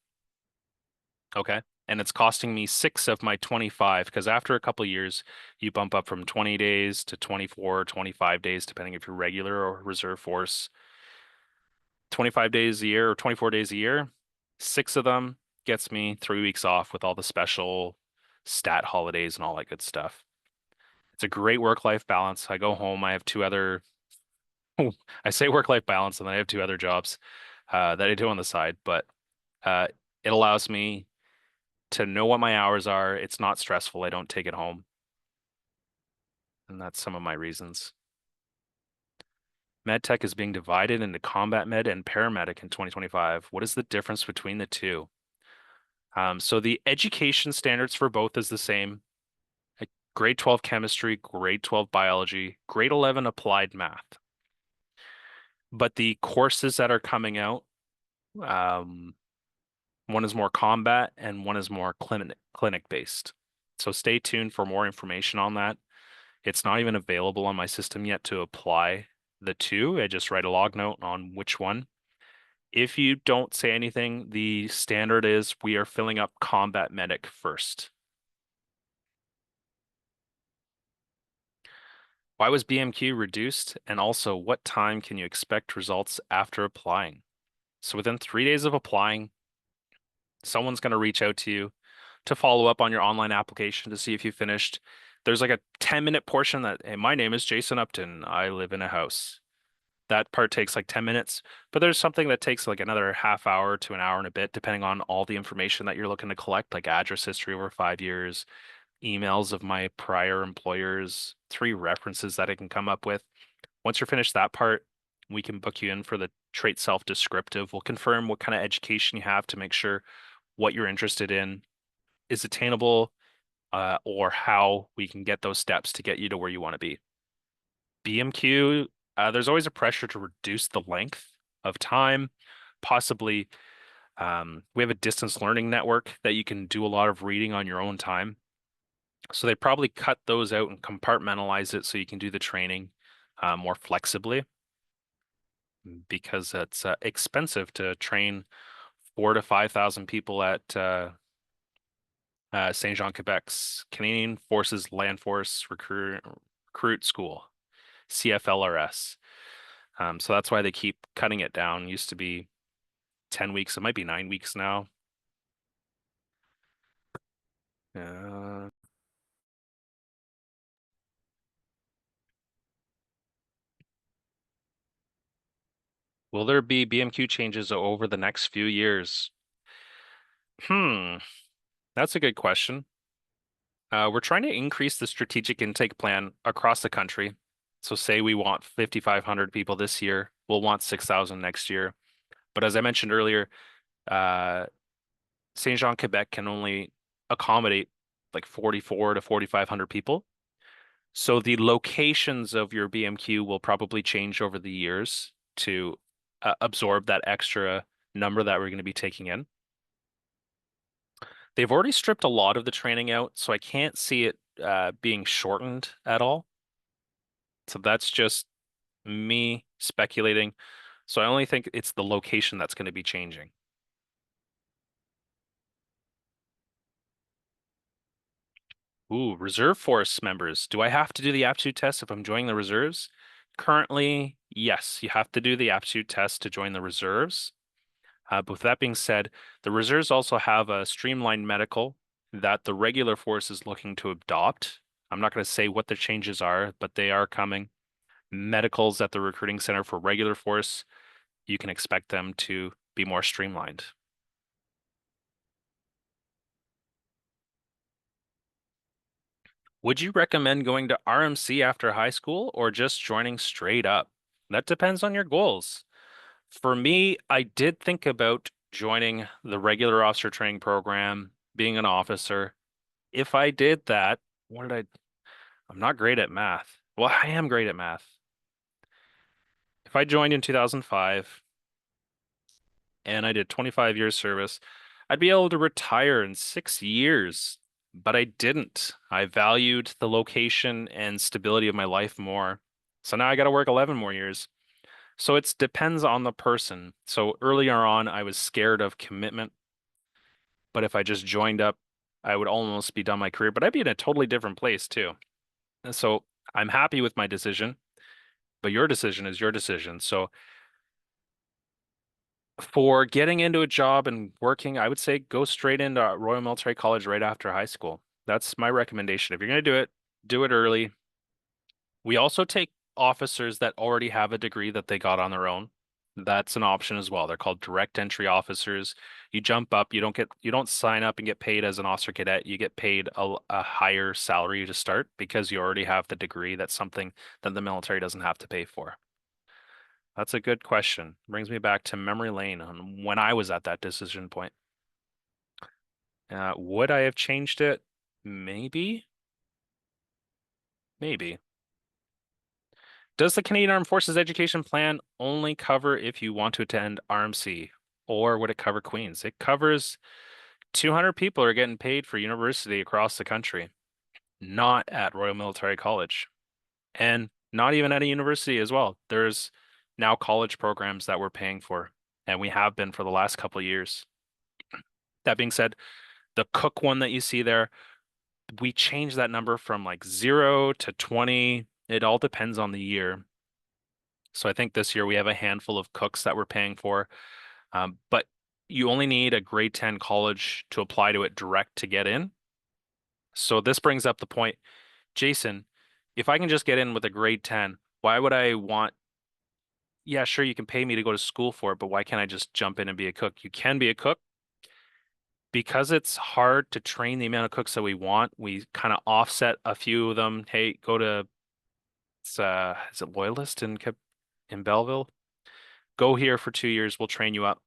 Okay. And it's costing me 6 of my 25 because after a couple of years, you bump up from 20 days to 24, 25 days, depending if you're regular or reserve force. 25 days a year or 24 days a year, 6 of them gets me 3 weeks off with all the special stat holidays and all that good stuff. It's a great work-life balance. I go home, I have two other, I say work-life balance, and then I have two other jobs that I do on the side, but uh, it allows me to know what my hours are. It's not stressful. I don't take it home. And that's some of my reasons. MedTech is being divided into combat med and paramedic in 2025. What is the difference between the two? So the education standards for both is the same. Grade 12 chemistry, grade 12 biology, grade 11 applied math. But the courses that are coming out, um, one is more combat and one is more clinic based. So stay tuned for more information on that. It's not even available on my system yet to apply the two. I just write a log note on which one. If you don't say anything, the standard is we are filling up combat medic first. Why was BMQ reduced? And also, what time can you expect results after applying? So within 3 days of applying, someone's going to reach out to you to follow up on your online application to see if you finished. There's like a 10-minute portion that, hey, my name is Jason Upton. I live in a house. That part takes like 10 minutes, but there's something that takes like another half hour to an hour and a bit, depending on all the information that you're looking to collect, like address history over 5 years, emails of my prior employers, 3 references that I can come up with. Once you're finished that part, we can book you in for the trait self-descriptive. We'll confirm what kind of education you have to make sure what you're interested in is attainable, or how we can get those steps to get you to where you want to be. BMQ, there's always a pressure to reduce the length of time, possibly we have a distance learning network that you can do a lot of reading on your own time. So they probably cut those out and compartmentalize it so you can do the training more flexibly because it's expensive to train 4 to 5 thousand people at Saint Jean, Quebec's Canadian Forces Land Force Recruit School, CFLRS. So that's why they keep cutting it down. Used to be 10 weeks. It might be 9 weeks now. Uh, will there be BMQ changes over the next few years? Hmm, that's a good question. We're trying to increase the strategic intake plan across the country. So say we want 5,500 people this year, we'll want 6,000 next year. But as I mentioned earlier, uh, Saint Jean, Quebec can only accommodate like 44 to 4,500 people. So the locations of your BMQ will probably change over the years to absorb that extra number that we're going to be taking in. They've already stripped a lot of the training out, so I can't see it being shortened at all. So that's just me speculating. So I only think it's the location that's going to be changing. Ooh, reserve force members. Do I have to do the aptitude test if I'm joining the reserves? Currently, yes, you have to do the aptitude test to join the reserves. But with that being said, the reserves also have a streamlined medical that the regular force is looking to adopt. I'm not going to say what the changes are, but they are coming. Medicals at the recruiting center for regular force, you can expect them to be more streamlined. Would you recommend going to RMC after high school or just joining straight up? That depends on your goals. For me, I did think about joining the regular officer training program, being an officer. If I did that, what did I'm not great at math. Well, I am great at math. If I joined in 2005 and I did 25 years service, I'd be able to retire in 6 years, but I didn't. I valued the location and stability of my life more. So now I got to work 11 more years. So it depends on the person. So earlier on, I was scared of commitment, but if I just joined up, I would almost be done my career, but I'd be in a totally different place too. And so I'm happy with my decision, but your decision is your decision. So for getting into a job and working, I would say go straight into Royal Military College right after high school. That's my recommendation. If you're going to do it early. We also take officers that already have a degree that they got on their own. That's an option as well. They're called direct entry officers. You jump up, you don't sign up and get paid as an officer cadet. You get paid a higher salary to start because you already have the degree. That's something that the military doesn't have to pay for. That's a good question. Brings me back to memory lane on when I was at that decision point. Would I have changed it? Maybe. Maybe. Does the Canadian Armed Forces Education Plan only cover if you want to attend RMC, or would it cover Queens? It covers 200 people are getting paid for university across the country, not at Royal Military College, and not even at a university as well. There's now college programs that we're paying for, and we have been for the last couple of years. That being said, the Cook one that you see there, we changed that number from like 0 to 20. It all depends on the year. So I think this year we have a handful of cooks that we're paying for, but you only need a grade 10 college to apply to it direct to get in. So this brings up the point, Jason, if I can just get in with a grade 10, why would I want, yeah, sure, you can pay me to go to school for it, but why can't I just jump in and be a cook? You can be a cook because it's hard to train the amount of cooks that we want. We kind of offset a few of them. Hey, go to, is it Loyalist in Belleville? Go here for 2 years. We'll train you up.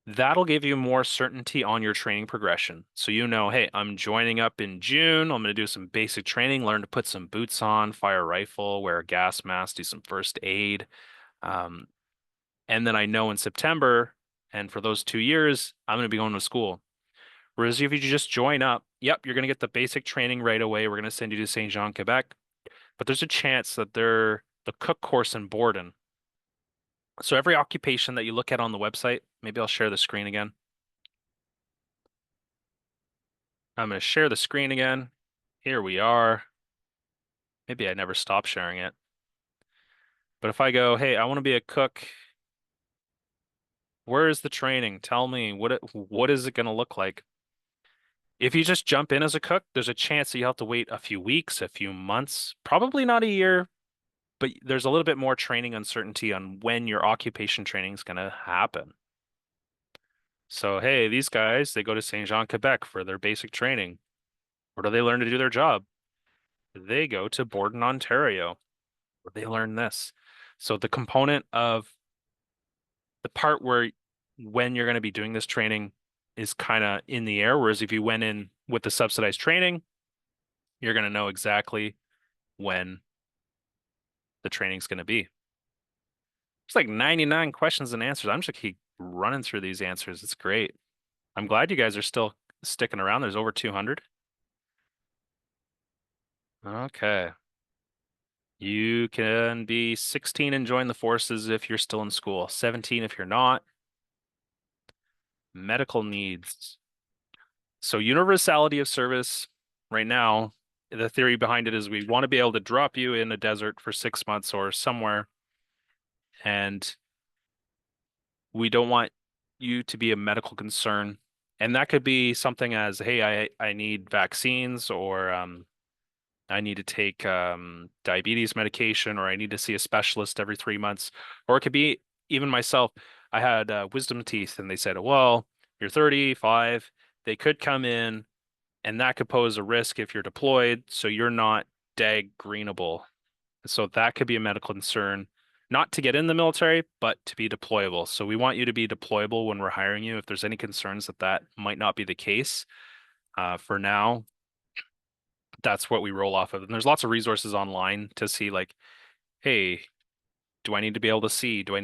That'll give you more certainty on your training progression. So you know, hey, I'm joining up in June. I'm going to do some basic training, learn to put some boots on, fire a rifle, wear a gas mask, do some first aid. Um, And then I know in September, and for those 2 years, I'm going to be going to school. Whereas if you just join up, yep, you're going to get the basic training right away. We're going to send you to Saint Jean, Quebec, but there's a chance that they're the cook course in Borden. So every occupation that you look at on the website, maybe I'll share the screen again. I'm going to share the screen again. Here we are. Maybe I never stop sharing it. But if I go, hey, I want to be a cook, where is the training? Tell me what is it going to look like? If you just jump in as a cook, there's a chance that you have to wait a few weeks, a few months, probably not a year, but there's a little bit more training uncertainty on when your occupation training is going to happen. So, hey, these guys, they go to Saint Jean, Quebec for their basic training. Where do they learn to do their job? They go to Borden, Ontario, where they learn this. So the component of the part where when you're going to be doing this training is kind of in the air, whereas if you went in with the subsidized training, you're going to know exactly when the training's going to be. It's like 99 questions and answers. I'm just gonna keep running through these answers. It's great. I'm glad you guys are still sticking around. There's over 200. Okay. You can be 16 and join the forces if you're still in school, 17 if you're not. Medical needs. So universality of service right now, the theory behind it is we want to be able to drop you in a desert for 6 months or somewhere, and we don't want you to be a medical concern. And that could be something as, hey, I need vaccines, or I need to take diabetes medication, or I need to see a specialist every 3 months. Or it could be even myself. I had wisdom teeth, and they said, well, you're 35. They could come in, and that could pose a risk if you're deployed, so you're not dag greenable. So that could be a medical concern, not to get in the military, but to be deployable. So we want you to be deployable when we're hiring you. If there's any concerns that that might not be the case, for now, that's what we roll off of. And there's lots of resources online to see like, hey, do I need to be able to see? Do I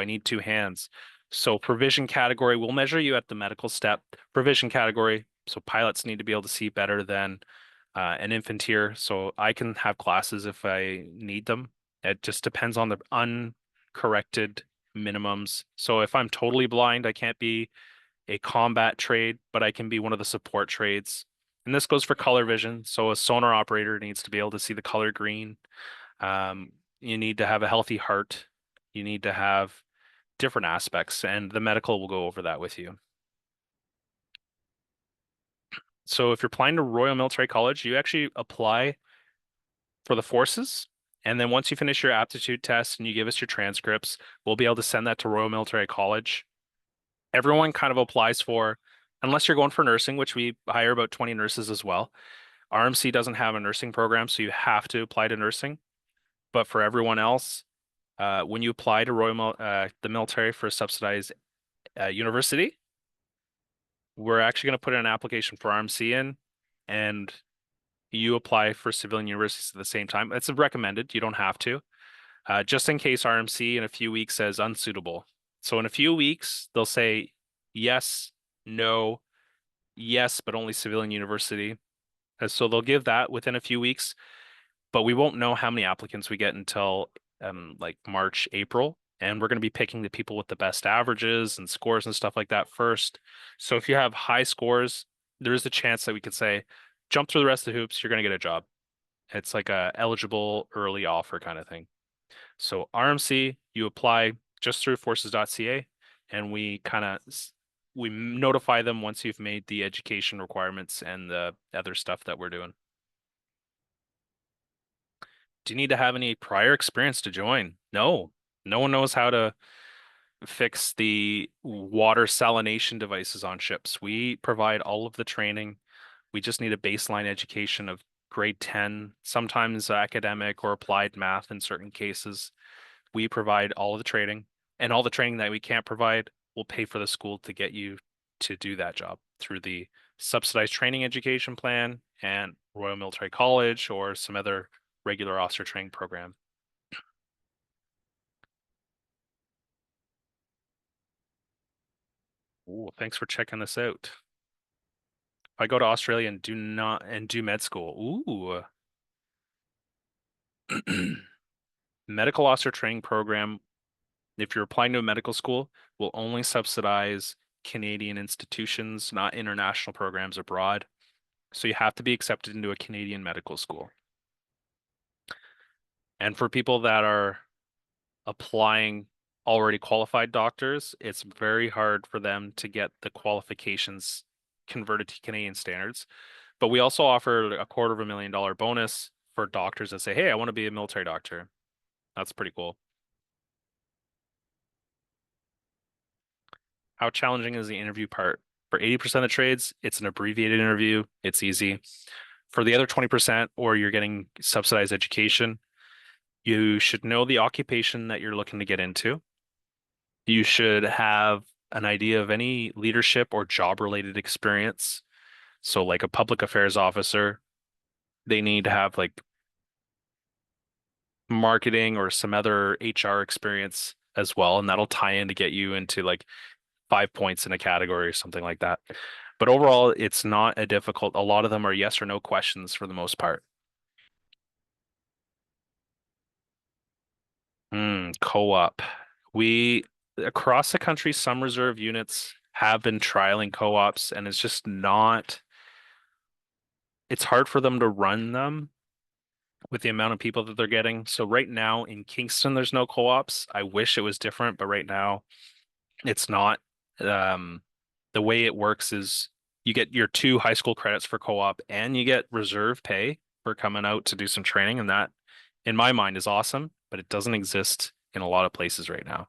need two hands? So provision category, we'll measure you at the medical step. Provision category, so pilots need to be able to see better than an infanteer. So I can have classes if I need them. It just depends on the uncorrected minimums. So if I'm totally blind, I can't be a combat trade, but I can be one of the support trades. And this goes for color vision. So a sonar operator needs to be able to see the color green. You need to have a healthy heart. You need to have different aspects, and the medical will go over that with you. So if you're applying to Royal Military College, you actually apply for the forces. And then once you finish your aptitude test and you give us your transcripts, we'll be able to send that to Royal Military College. Everyone kind of applies for, unless you're going for nursing, which we hire about 20 nurses as well. RMC doesn't have a nursing program, so you have to apply to nursing. But for everyone else, when you apply to the military for a subsidized university, we're actually going to put an application for RMC in, and you apply for civilian universities at the same time. It's recommended. You don't have to. Just in case RMC in a few weeks says unsuitable. So in a few weeks, they'll say yes, no, yes, but only civilian university. So they'll give that within a few weeks, but we won't know how many applicants we get until like March, April. And we're going to be picking the people with the best averages and scores and stuff like that first. So if you have high scores, there is a chance that we could say, jump through the rest of the hoops, you're going to get a job. It's like a eligible early offer kind of thing. So RMC, you apply just through forces.ca, and we notify them once you've made the education requirements and the other stuff that we're doing. Do you need to have any prior experience to join? No. No one knows how to fix the water salination devices on ships. We provide all of the training. We just need a baseline education of grade 10, sometimes academic or applied math in certain cases. We provide all of the training, and all the training that we can't provide, we'll pay for the school to get you to do that job through the subsidized training education plan and Royal Military College or some other regular officer training program. Ooh, thanks for checking this out. If I go to Australia and do med school, ooh, medical officer training program. If you're applying to a medical school, will only subsidize Canadian institutions, not international programs abroad. So you have to be accepted into a Canadian medical school. And for people that are applying already qualified doctors, it's very hard for them to get the qualifications converted to Canadian standards. But we also offer a $250,000 bonus for doctors that say, hey, I want to be a military doctor. That's pretty cool. How challenging is the interview part? For 80% of trades, it's an abbreviated interview. It's easy. For the other 20%, or you're getting subsidized education, you should know the occupation that you're looking to get into. You should have an idea of any leadership or job related experience. So, like a public affairs officer, they need to have like marketing or some other HR experience as well. And that'll tie in to get you into like 5 points in a category or something like that. But overall, it's not a difficult, a lot of them are yes or no questions for the most part. Co-op. We across the country, some reserve units have been trialing co-ops, and it's just not, it's hard for them to run them with the amount of people that they're getting. So right now in Kingston, there's no co-ops. I wish it was different, but right now it's not. Um, the way it works is you get your 2 high school credits for co-op and you get reserve pay for coming out to do some training. And that, in my mind, is awesome, but it doesn't exist in a lot of places right now.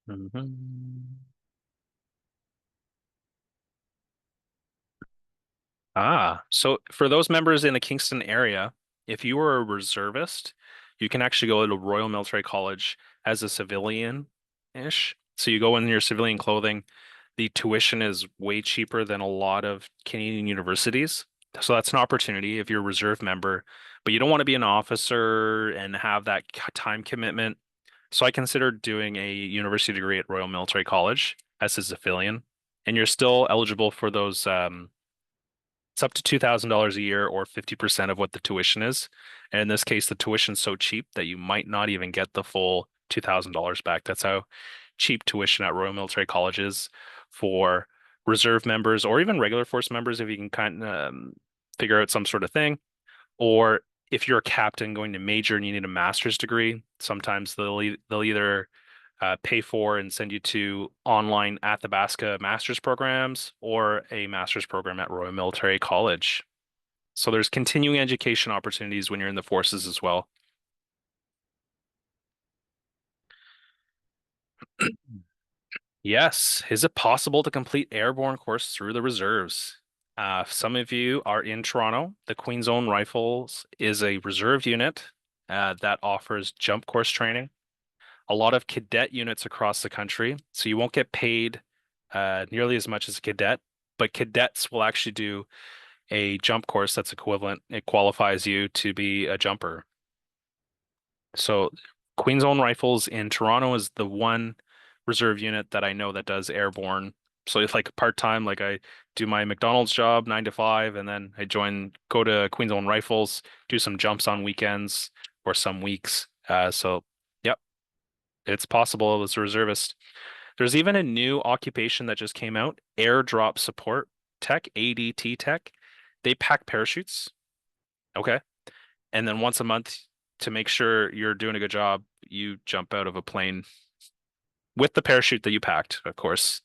Mhm. So for those members in the Kingston area, if you were a reservist, you can actually go to Royal Military College as a civilian-ish. So you go in your civilian clothing. The tuition is way cheaper than a lot of Canadian universities. So that's an opportunity if you're a reserve member, but you don't want to be an officer and have that time commitment. So I considered doing a university degree at Royal Military College as a civilian, and you're still eligible for those it's up to $2,000 a year or 50% of what the tuition is. And in this case, the tuition's so cheap that you might not even get the full $2,000 back. That's how cheap tuition at Royal Military College is for reserve members or even regular force members if you can kind of figure out some sort of thing. Or if you're a captain going to major and you need a master's degree, sometimes they'll either pay for and send you to online Athabasca master's programs or a master's program at Royal Military College. So there's continuing education opportunities when you're in the forces as well. Yes, is it possible to complete airborne course through the reserves? Some of you are in Toronto. The Queen's Own Rifles is a reserve unit that offers jump course training. A lot of cadet units across the country, so you won't get paid nearly as much as a cadet, but cadets will actually do a jump course that's equivalent. It qualifies you to be a jumper. So Queen's Own Rifles in Toronto is the one reserve unit that I know that does airborne. So it's like part-time, like I do my McDonald's job 9 to 5, and then go to Queen's Own Rifles, do some jumps on weekends or some weeks. So yep, it's possible as a reservist. There's even a new occupation that just came out, airdrop support tech, ADT tech. They pack parachutes. Okay. And then once a month to make sure you're doing a good job, you jump out of a plane with the parachute that you packed, of course.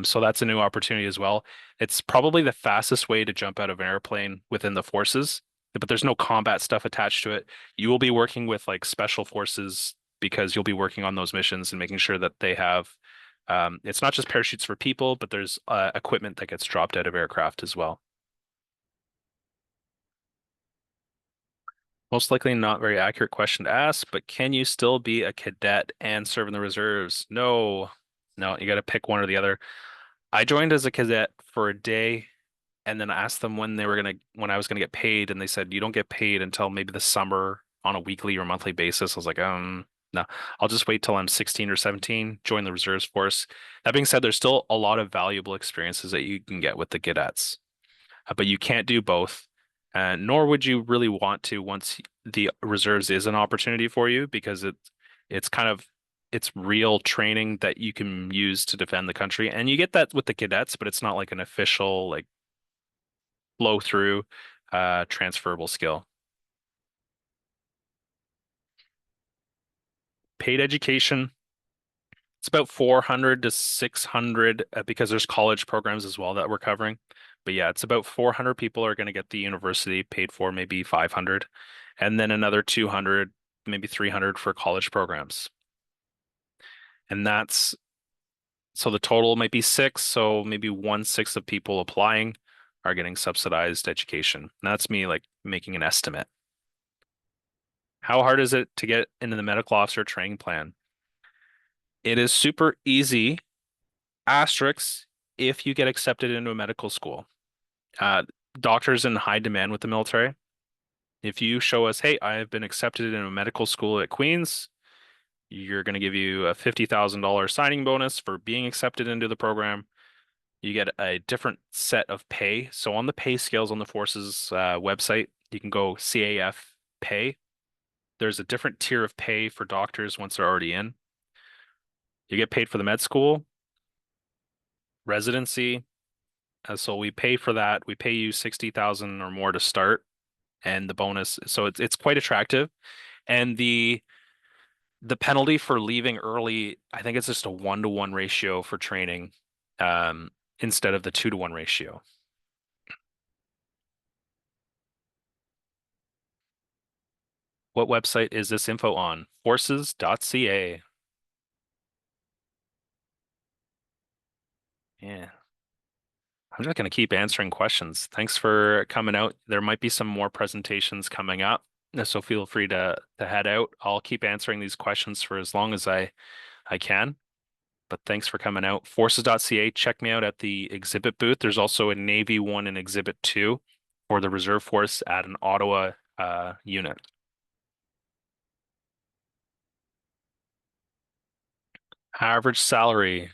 So that's a new opportunity as well. It's probably the fastest way to jump out of an airplane within the forces, but there's no combat stuff attached to it. You will be working with like special forces because you'll be working on those missions and making sure that they have it's not just parachutes for people, but there's equipment that gets dropped out of aircraft as well. Most likely not very accurate question to ask, but can you still be a cadet and serve in the reserves? No, no, you got to pick one or the other. I joined as a cadet for a day and then asked them when I was gonna get paid, and they said you don't get paid until maybe the summer on a weekly or monthly basis. I was like, No, I'll just wait till I'm 16 or 17, join the reserves force. That being said, there's still a lot of valuable experiences that you can get with the cadets, but you can't do both, nor would you really want to once the reserves is an opportunity for you because it's kind of it's real training that you can use to defend the country, and you get that with the cadets, but it's not like an official like flow through transferable skill. Paid education. It's about 400 to 600 because there's college programs as well that we're covering. But yeah, it's about 400 people are going to get the university paid for, maybe 500, and then another 200, maybe 300 for college programs. And that's so the total might be six, so maybe 1/6 of people applying are getting subsidized education. And that's me like making an estimate. How hard is it to get into the medical officer training plan? It is super easy. Asterisks if you get accepted into a medical school. Uh, Doctors in high demand with the military. If you show us, hey, I have been accepted into a medical school at Queen's, you're going to give you a $50,000 signing bonus for being accepted into the program. You get a different set of pay. So on the pay scales on the forces website, you can go CAF pay. There's a different tier of pay for doctors once they're already in. You get paid for the med school, residency. So we pay for that. We pay you 60,000 or more to start, and the bonus. So it's quite attractive. And the penalty for leaving early, I think it's just a 1-to-1 ratio for training, instead of the 2-to-1 ratio. What website is this info on? Forces.ca. Yeah. I'm just going to keep answering questions. Thanks for coming out. There might be some more presentations coming up, so feel free to head out. I'll keep answering these questions for as long as I can. But thanks for coming out. Forces.ca, check me out at the exhibit booth. There's also a Navy one and exhibit 2 for the reserve force at an Ottawa unit. Average salary.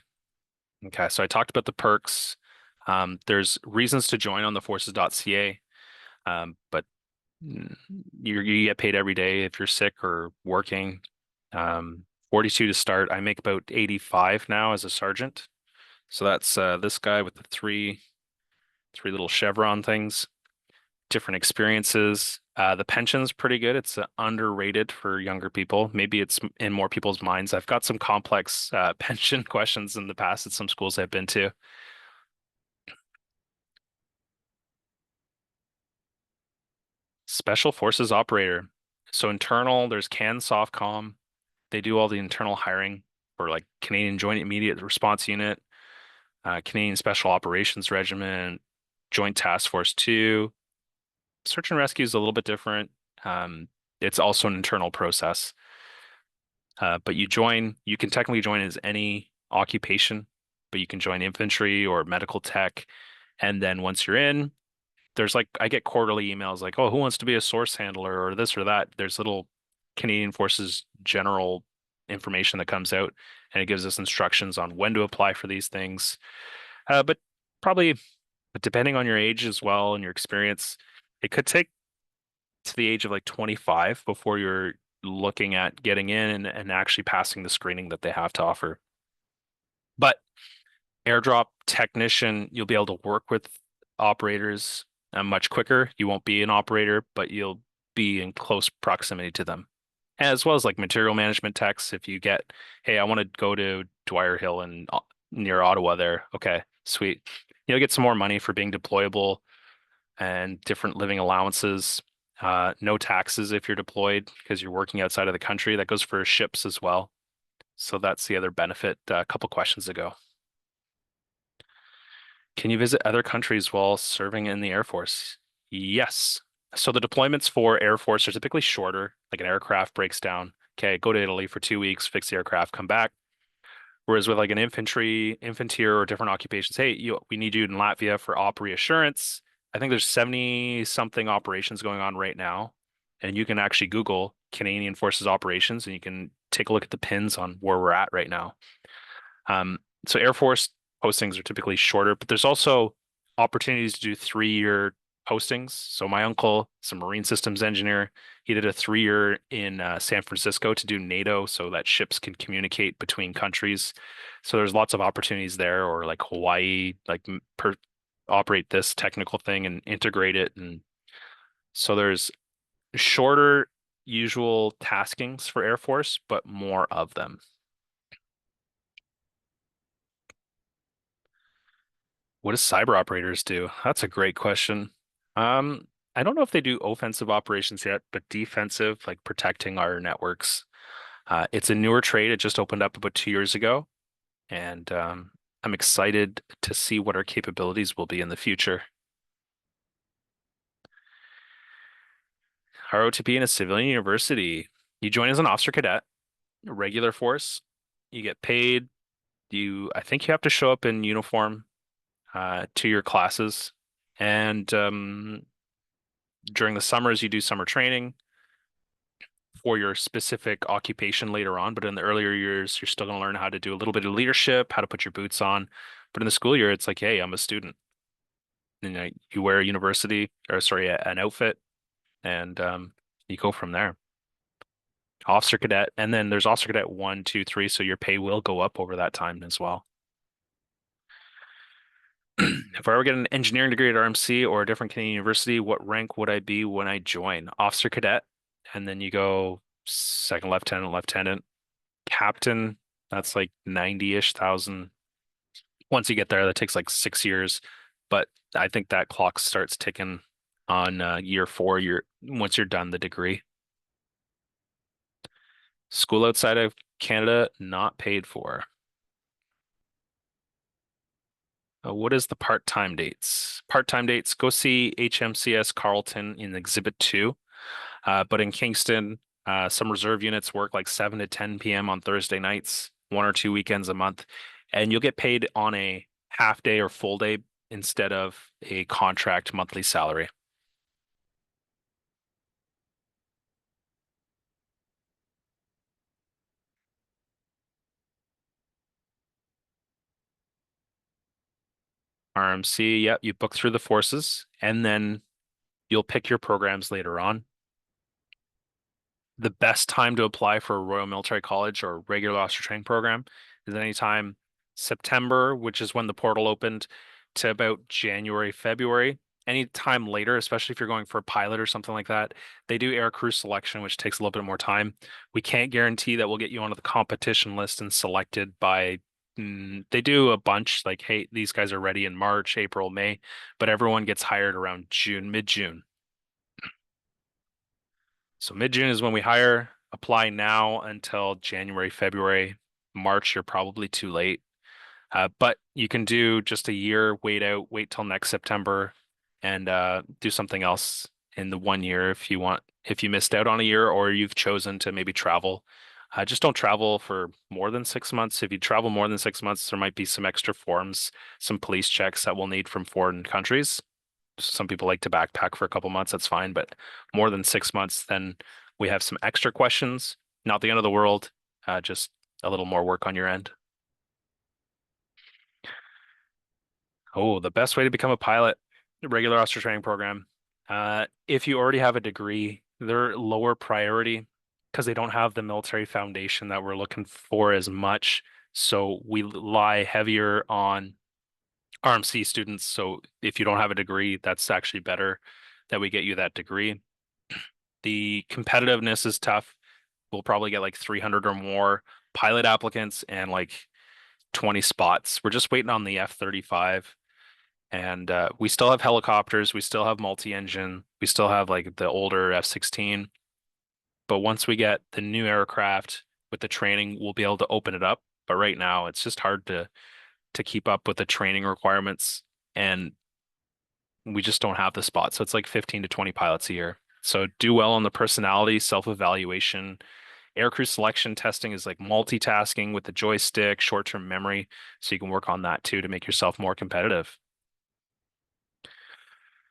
Okay, so I talked about the perks. There's reasons to join on the forces.ca, but you get paid every day if you're sick or working. 42 to start. I make about 85 now as a sergeant. So that's this guy with the three little chevron things, different experiences. The pension's pretty good. It's underrated for younger people. Maybe it's in more people's minds. I've got some complex pension questions in the past at some schools I've been to. Special Forces operator. So internal, there's CAN SOFCOM. They do all the internal hiring for like Canadian Joint Immediate Response Unit, Canadian Special Operations Regiment, Joint Task Force 2. Search and rescue is a little bit different. It's also an internal process. But you can technically join as any occupation, but you can join infantry or medical tech. And then once you're in, there's like, I get quarterly emails like, oh, who wants to be a source handler or this or that? There's little Canadian Forces general information that comes out, and it gives us instructions on when to apply for these things. But probably, but depending on your age as well and your experience, it could take to the age of like 25 before you're looking at getting in and actually passing the screening that they have to offer. But airdrop technician, you'll be able to work with operators much quicker. You won't be an operator, but you'll be in close proximity to them. As well as like material management techs. If you get, hey, I want to go to Dwyer Hill and near Ottawa there. Okay, sweet. You'll get some more money for being deployable and different living allowances. No taxes if you're deployed because you're working outside of the country. That goes for ships as well. So that's the other benefit a couple questions ago. Can you visit other countries while serving in the Air Force? Yes. So the deployments for Air Force are typically shorter, like an aircraft breaks down. Okay, go to Italy for 2 weeks, fix the aircraft, come back. Whereas with like an infantier or different occupations, hey, we need you in Latvia for op reassurance. I think there's 70 something operations going on right now. And you can actually Google Canadian Forces operations and you can take a look at the pins on where we're at right now. Um, so Air Force postings are typically shorter, but there's also opportunities to do 3-year postings. So my uncle is a marine systems engineer. He did a 3-year in San Francisco to do NATO so that ships can communicate between countries. So there's lots of opportunities there, or like Hawaii, like operate this technical thing and integrate it. And so there's shorter usual taskings for Air Force, but more of them. What do cyber operators do? That's a great question. Um, I don't know if they do offensive operations yet, but defensive, like protecting our networks. It's a newer trade. It just opened up about 2 years ago, and I'm excited to see what our capabilities will be in the future. ROTP in a civilian university. You join as an officer cadet, regular force. You get paid. I think you have to show up in uniform to your classes, and during the summers, you do summer training for your specific occupation later on. But in the earlier years, you're still going to learn how to do a little bit of leadership, how to put your boots on. But in the school year, it's like, hey, I'm a student. And you wear a university, or sorry, an outfit, and you go from there. Officer cadet, and then there's officer cadet one, two, three, so your pay will go up over that time as well. If I ever get an engineering degree at RMC or a different Canadian university, what rank would I be when I join? Officer cadet, and then you go second lieutenant, lieutenant, captain. That's like 90-ish thousand. Once you get there, that takes like 6 years, but I think that clock starts ticking on year 4. Once you're done the degree. School outside of Canada not paid for. What is the part-time dates? Part-time dates, go see HMCS Carleton in Exhibit 2. But in Kingston, some reserve units work like 7 to 10 p.m. on Thursday nights, 1 or 2 weekends a month, and you'll get paid on a half day or full day instead of a contract monthly salary. RMC, yep, you book through the forces, and then you'll pick your programs later on. The best time to apply for a Royal Military College or regular officer training program is anytime September, which is when the portal opened, to about January, February. Anytime later, especially if you're going for a pilot or something like that, they do air crew selection, which takes a little bit more time. We can't guarantee that we'll get you onto the competition list and selected by, they do a bunch like, hey, these guys are ready in March, April, May, but everyone gets hired around June, mid-June. So mid-June is when we hire. Apply now until January, February, March, you're probably too late. But you can do just a year, wait till next September and do something else in the 1 year if you want, if you missed out on a year or you've chosen to maybe travel. Just don't travel for more than 6 months. If you travel more than 6 months, there might be some extra forms, some police checks that we'll need from foreign countries. Some people like to backpack for a couple months, that's fine, but more than 6 months, then we have some extra questions. Not the end of the world, just a little more work on your end. Oh, the best way to become a pilot, the regular officer training program. If you already have a degree, they're lower priority because they don't have the military foundation that we're looking for as much. So we lie heavier on RMC students. So if you don't have a degree, that's actually better that we get you that degree. The competitiveness is tough. We'll probably get like 300 or more pilot applicants and like 20 spots. We're just waiting on the F-35. And we still have helicopters, we still have multi-engine, we still have like the older F-16. But once we get the new aircraft with the training, we'll be able to open it up. But right now, it's just hard to keep up with the training requirements, and we just don't have the spot. So it's like 15 to 20 pilots a year. So do well on the personality, self-evaluation. Aircrew selection testing is like multitasking with the joystick, short-term memory. So you can work on that too to make yourself more competitive.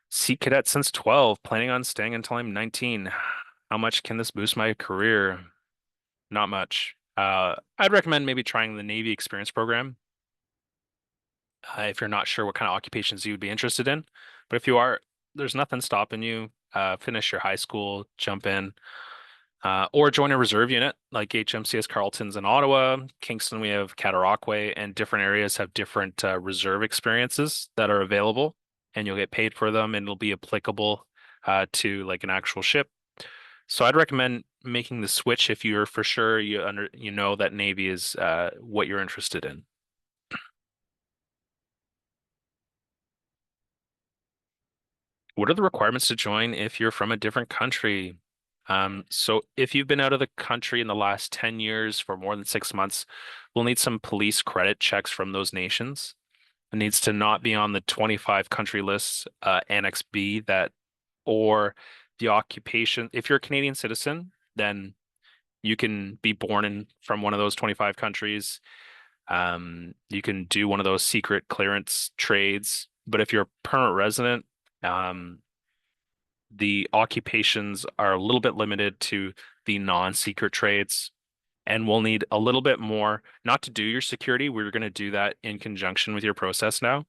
Seat cadet since 12, planning on staying until I'm 19. How much can this boost my career? not much. I'd recommend maybe trying the Navy Experience Program if you're not sure what kind of occupations you would be interested in. But if you are, there's nothing stopping you. Finish your high school, jump in, or join a reserve unit like HMCS Carleton's in Ottawa, Kingston, we have Cataraqui, and different areas have different reserve experiences that are available, and you'll get paid for them, and it'll be applicable to like an actual ship. So I'd recommend making the switch if you're for sure you know that Navy is what you're interested in. What are the requirements to join if you're from a different country? So if you've been out of the country in the last 10 years for more than 6 months, we'll need some police credit checks from those nations. It needs to not be on the 25 country list, Annex B, that or the occupation. If you're a Canadian citizen, then you can be born in from one of those 25 countries. You can do one of those secret clearance trades. But if you're a permanent resident, um, the occupations are a little bit limited to the non-secret trades, and we'll need a little bit more, not to do your security. We're going to do that in conjunction with your process now.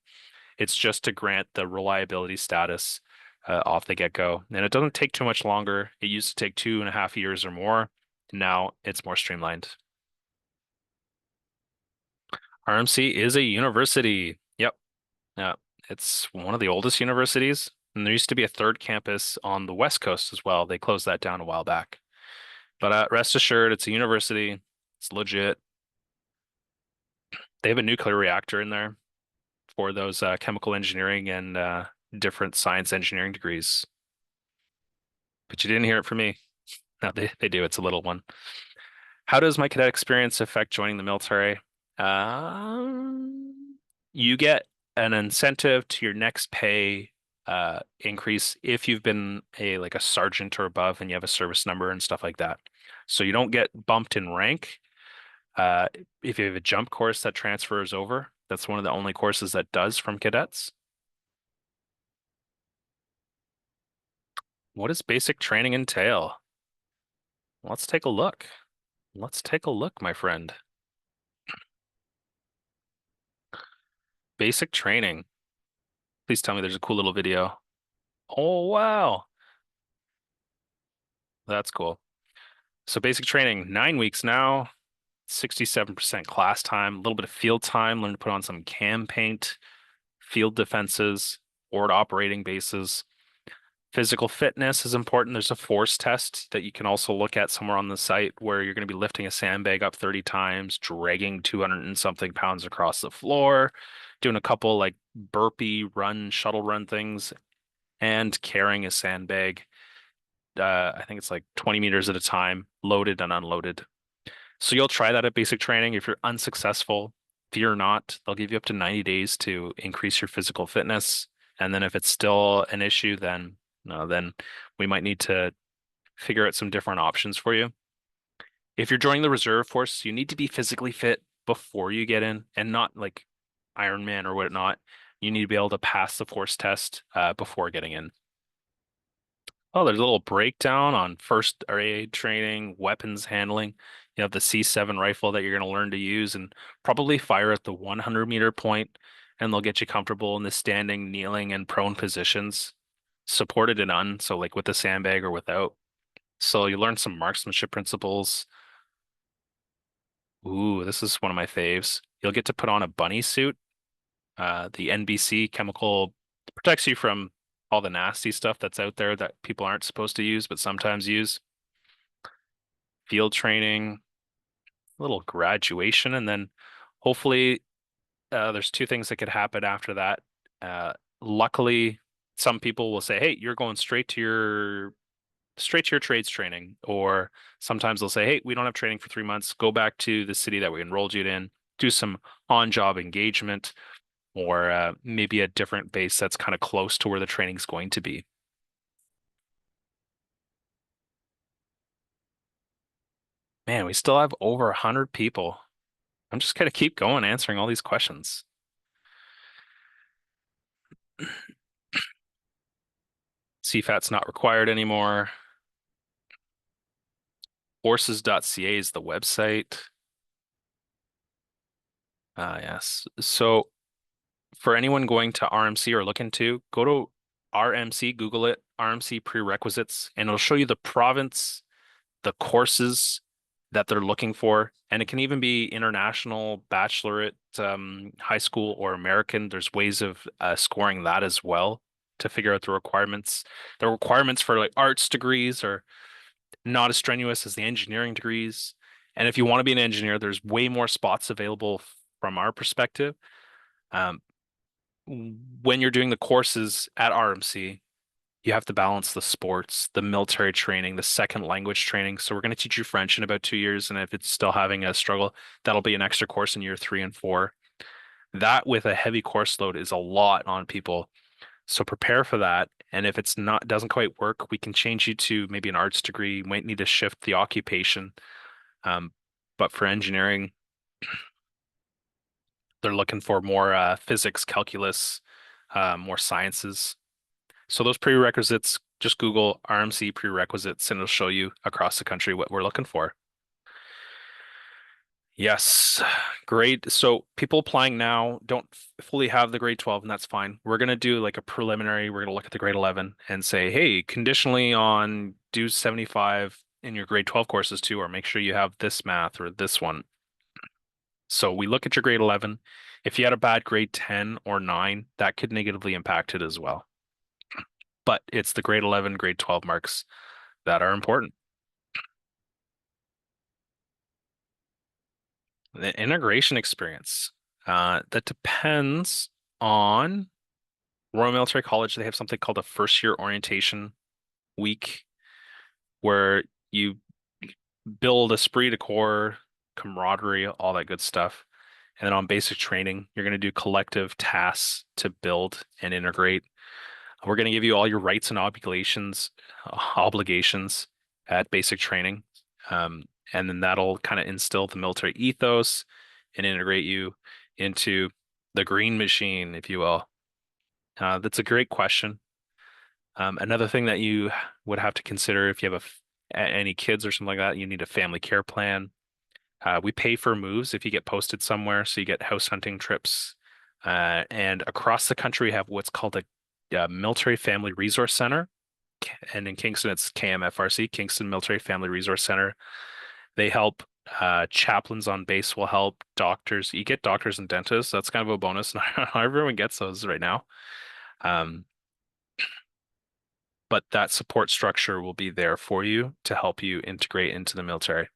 It's just to grant the reliability status off the get-go. And it doesn't take too much longer. It used to take 2.5 years or more. Now it's more streamlined. RMC is a university. Yep. Yeah. It's one of the oldest universities. And there used to be a third campus on the West Coast as well. They closed that down a while back. But rest assured, it's a university. It's legit. They have a nuclear reactor in there for those chemical engineering and different science engineering degrees. But you didn't hear it from me. No, they do. It's a little one. How does my cadet experience affect joining the military? You get an incentive to your next pay increase if you've been a sergeant or above and you have a service number and stuff like that. So you don't get bumped in rank. Uh, if you have a jump course that transfers over, that's one of the only courses that does from cadets. What does basic training entail? Let's take a look. Let's take a look, my friend. Basic training. Please tell me there's a cool little video. Oh, wow. That's cool. So basic training, 9 weeks now, 67% class time, a little bit of field time, learn to put on some cam paint, field defenses, forward operating bases. Physical fitness is important. There's a force test that you can also look at somewhere on the site where you're going to be lifting a sandbag up 30 times, dragging 200 and something pounds across the floor, doing a couple like burpee run, shuttle run things, and carrying a sandbag. I think it's like 20 meters at a time, loaded and unloaded. So you'll try that at basic training. If you're unsuccessful, fear not. They'll give you up to 90 days to increase your physical fitness. And then if it's still an issue, then no, then we might need to figure out some different options for you. If you're joining the reserve force, you need to be physically fit before you get in and not like Iron Man or whatnot. You need to be able to pass the force test before getting in. Oh, there's a little breakdown on first aid training, weapons handling. You have the C7 rifle that you're going to learn to use and probably fire at the 100-meter point, and they'll get you comfortable in the standing, kneeling, and prone positions, supported and un, so like with the sandbag or without. So you learn some marksmanship principles. Ooh, this is one of my faves. You'll get to put on a bunny suit. The NBC chemical protects you from all the nasty stuff that's out there that people aren't supposed to use, but sometimes use. Field training, a little graduation, and then hopefully there's two things that could happen after that. Uh, Luckily, some people will say, "Hey, you're going straight to your trades training," or sometimes they'll say, "Hey, we don't have training for 3 months. Go back to the city that we enrolled you in, do some on-job engagement." Or maybe a different base that's kind of close to where the training's going to be. Man, we still have over 100 people. I'm just gonna keep going answering all these questions. CFAT's not required anymore. Horses.ca is the website. Yes. So for anyone going to RMC or looking to, go to RMC, Google it, RMC prerequisites, and it'll show you the province, the courses that they're looking for. And it can even be international, bachelorette, high school, or American. There's ways of scoring that as well to figure out the requirements. The requirements for like arts degrees are not as strenuous as the engineering degrees. And if you want to be an engineer, there's way more spots available from our perspective. Um, when you're doing the courses at RMC, you have to balance the sports, the military training, the second language training. So we're going to teach you French in about 2 years, and if it's still having a struggle, that'll be an extra course in year 3 and 4. That with a heavy course load is a lot on people. So prepare for that. And if it's not doesn't quite work, we can change you to maybe an arts degree. You might need to shift the occupation. Um, but for engineering, they're looking for more physics, calculus, more sciences. So those prerequisites, just Google RMC prerequisites and it'll show you across the country what we're looking for. Yes, grade. So people applying now don't fully have the grade 12, and that's fine. We're going to do like a preliminary. We're going to look at the grade 11 and say, hey, conditionally on do 75 in your grade 12 courses too, or make sure you have this math or this one. So we look at your grade 11. If you had a bad grade 10 or 9, that could negatively impact it as well. But it's the grade 11, grade 12 marks that are important. The integration experience, that depends on Royal Military College. They have something called a first year orientation week where you build esprit de corps, camaraderie, all that good stuff. And then on basic training, you're going to do collective tasks to build and integrate. We're going to give you all your rights and obligations at basic training. And then that'll kind of instill the military ethos and integrate you into the green machine, if you will. That's a great question. Another thing that you would have to consider if you have any kids or something like that, you need a family care plan. We pay for moves if you get posted somewhere, so you get house hunting trips. And across the country, we have what's called a Military Family Resource Center. And in Kingston, it's KMFRC, Kingston Military Family Resource Center. They help. Chaplains on base will help. Doctors, you get doctors and dentists. That's kind of a bonus. Not everyone gets those right now. Um, but that support structure will be there for you to help you integrate into the military.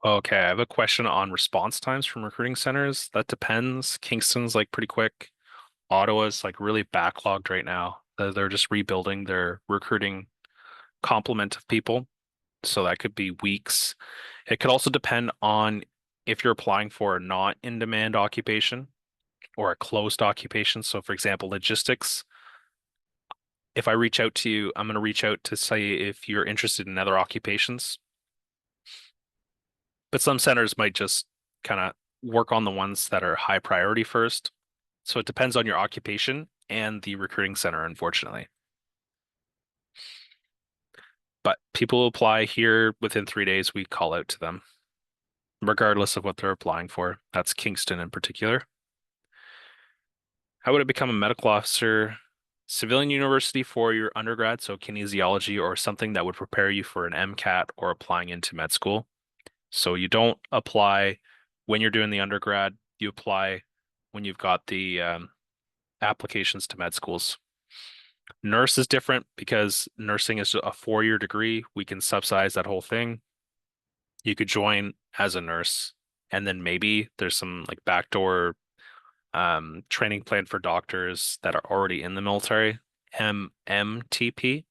Okay, I have a question on response times from recruiting centers. That depends. Kingston's like pretty quick. Ottawa's like really backlogged right now. They're just rebuilding their recruiting complement of people. So that could be weeks. It could also depend on if you're applying for a not in demand occupation or a closed occupation. So, for example, logistics. If I reach out to you, I'm going to reach out to say if you're interested in other occupations. But some centers might just kind of work on the ones that are high priority first. So it depends on your occupation and the recruiting center, unfortunately. But people who apply here within 3 days, we call out to them, regardless of what they're applying for. That's Kingston in particular. How would I become a medical officer? Civilian university for your undergrad, so kinesiology or something that would prepare you for an MCAT or applying into med school. So you don't apply when you're doing the undergrad, you apply when you've got the applications to med schools. Nurse is different because nursing is a 4 year degree. We can subsidize that whole thing. You could join as a nurse, and then maybe there's some like backdoor training plan for doctors that are already in the military. MMTP.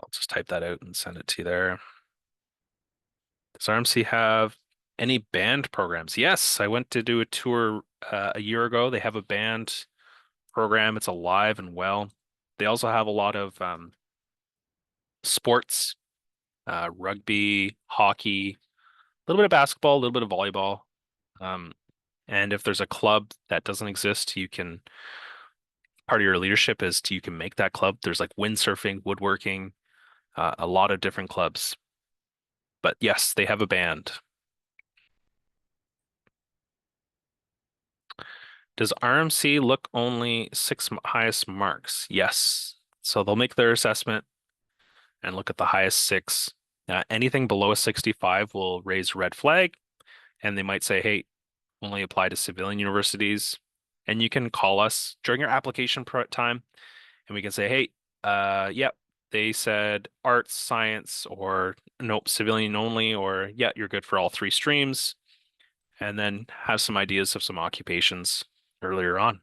I'll just type that out and send it to you there. Does RMC have any band programs? Yes, I went to do a tour a year ago. They have a band program. It's alive and well. They also have a lot of sports, rugby, hockey, a little bit of basketball, a little bit of volleyball. Um, and if there's a club that doesn't exist, you can part of your leadership is you can make that club. There's like windsurfing, woodworking, a lot of different clubs. But yes, they have a band. Does RMC look only six highest marks? Yes. So they'll make their assessment and look at the highest six. Anything below a 65 will raise a red flag, and they might say, hey, only apply to civilian universities. And you can call us during your application time, and we can say, hey, yep, they said arts, science, or nope, civilian only, or yeah, you're good for all three streams, and then have some ideas of some occupations earlier on.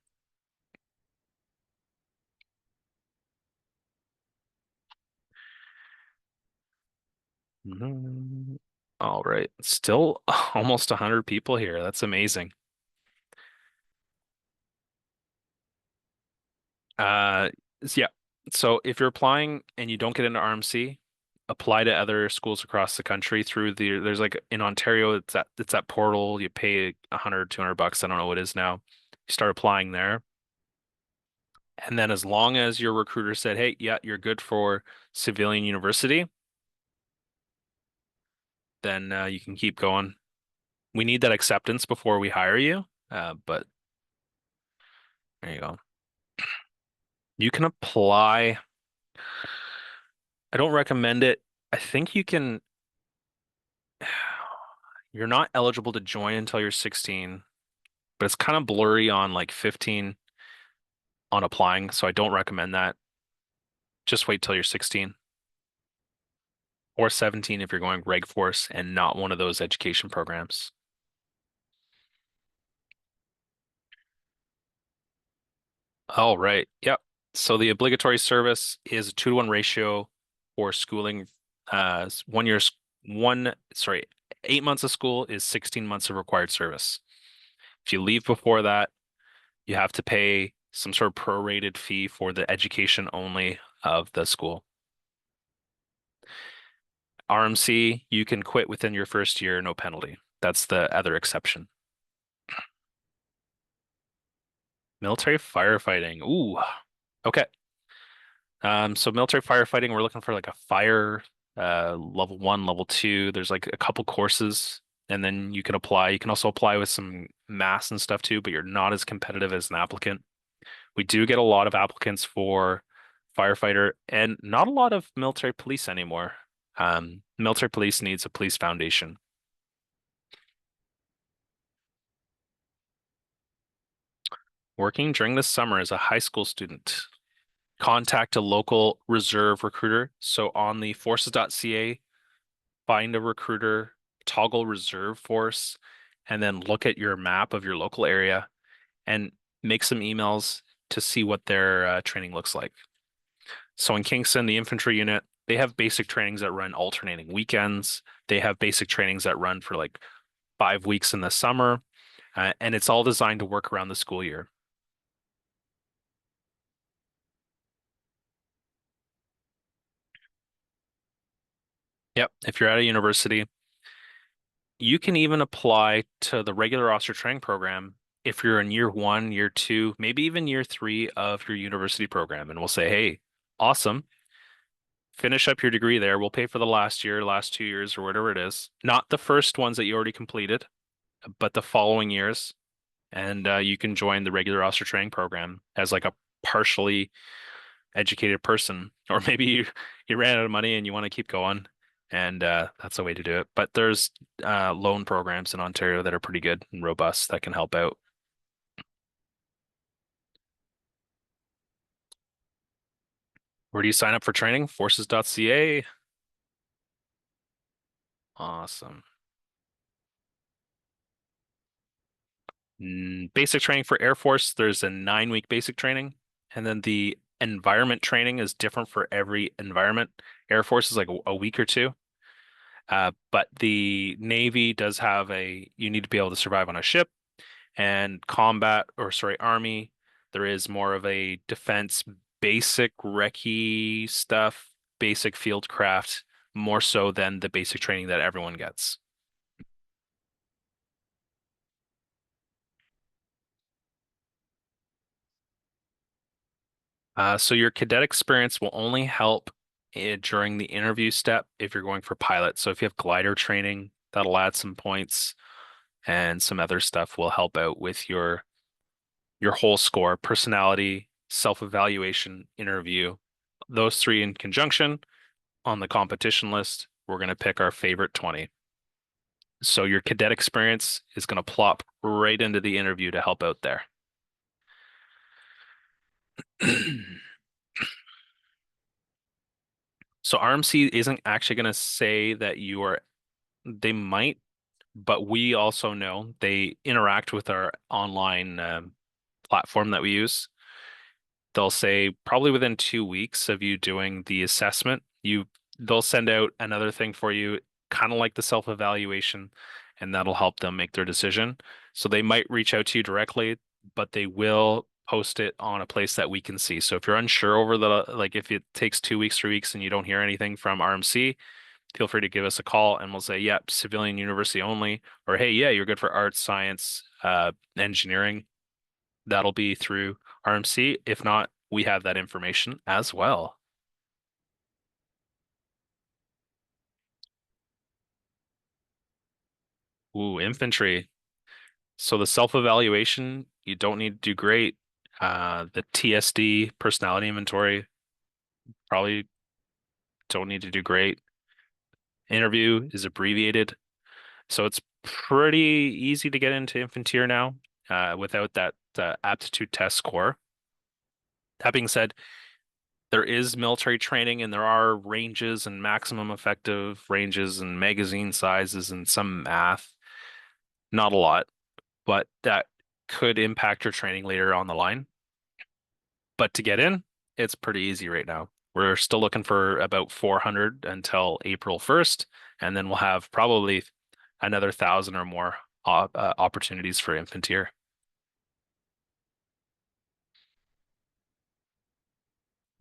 Mhm. All right. Still almost 100 people here. That's amazing. Uh, yeah. So if you're applying and you don't get into RMC, apply to other schools across the country through there's like in Ontario, it's that portal. You pay 100, 200 bucks. I don't know what it is now. You start applying there. And then as long as your recruiter said, hey, yeah, you're good for civilian university, then you can keep going. We need that acceptance before we hire you. But there you go. You can apply. I don't recommend it. I think you can, you're not eligible to join until you're 16, but it's kind of blurry on like 15 on applying, so I don't recommend that. Just wait till you're 16 or 17 if you're going reg force and not one of those education programs. All right. Yep. So the obligatory service is a 2-to-1 ratio for schooling. 1 year, 8 months of school is 16 months of required service. If you leave before that, you have to pay some sort of prorated fee for the education only of the school. RMC, you can quit within your first year, no penalty. That's the other exception. Military firefighting. Ooh. Okay. So military firefighting, we're looking for like a fire level 1, level 2. There's like a couple courses, and then you can apply. You can also apply with some mass and stuff too, but you're not as competitive as an applicant. We do get a lot of applicants for firefighter and not a lot of military police anymore. Military police needs a police foundation. Working during the summer as a high school student, contact a local reserve recruiter. So on the forces.ca, find a recruiter, toggle reserve force, and then look at your map of your local area and make some emails to see what their training looks like. So in Kingston, the infantry unit, they have basic trainings that run alternating weekends. They have basic trainings that run for like 5 weeks in the summer, and it's all designed to work around the school year. Yep, if you're at a university, you can even apply to the regular officer training program if you're in year 1, year 2, maybe even year 3 of your university program. And we'll say, hey, awesome, finish up your degree there. We'll pay for the last year, last 2 years, or whatever it is. Not the first ones that you already completed, but the following years. And you can join the regular officer training program as like a partially educated person, or maybe you ran out of money and you want to keep going, and that's a way to do it. But there's loan programs in Ontario that are pretty good and robust that can help out. Where do you sign up for training? Forces.ca. Awesome. Basic training for Air Force, there's a 9-week basic training, and then the environment training is different for every environment. Air Force is like a week or two. But the Navy does have you need to be able to survive on a ship, and combat, or sorry, Army, there is more of a defense basic recce stuff, basic field craft, more so than the basic training that everyone gets. So your cadet experience will only help during the interview step if you're going for pilot. So if you have glider training, that'll add some points, and some other stuff will help out with your whole score, personality, self-evaluation, interview. Those three in conjunction on the competition list, we're going to pick our favorite 20. So your cadet experience is going to plop right into the interview to help out there. So RMC isn't actually going to say that you are, they might, but we also know they interact with our online platform that we use. They'll say probably within 2 weeks of you doing the assessment, they'll send out another thing for you, kind of like the self-evaluation, and that'll help them make their decision. So they might reach out to you directly, but they will post it on a place that we can see. So if you're unsure over like if it takes 2 weeks, 3 weeks, and you don't hear anything from RMC, feel free to give us a call and we'll say, yep, civilian university only, or hey, yeah, you're good for arts, science, engineering. That'll be through RMC. If not, we have that information as well. Ooh, infantry. So the self-evaluation, you don't need to do great. The TSD, personality inventory, probably don't need to do great. Interview is abbreviated, so it's pretty easy to get into infantry now without that aptitude test score. That being said, there is military training and there are ranges and maximum effective ranges and magazine sizes and some math. Not a lot, but that could impact your training later on the line. But to get in, it's pretty easy right now. We're still looking for about 400 until April 1st, and then we'll have probably another 1,000 or more opportunities for infantry.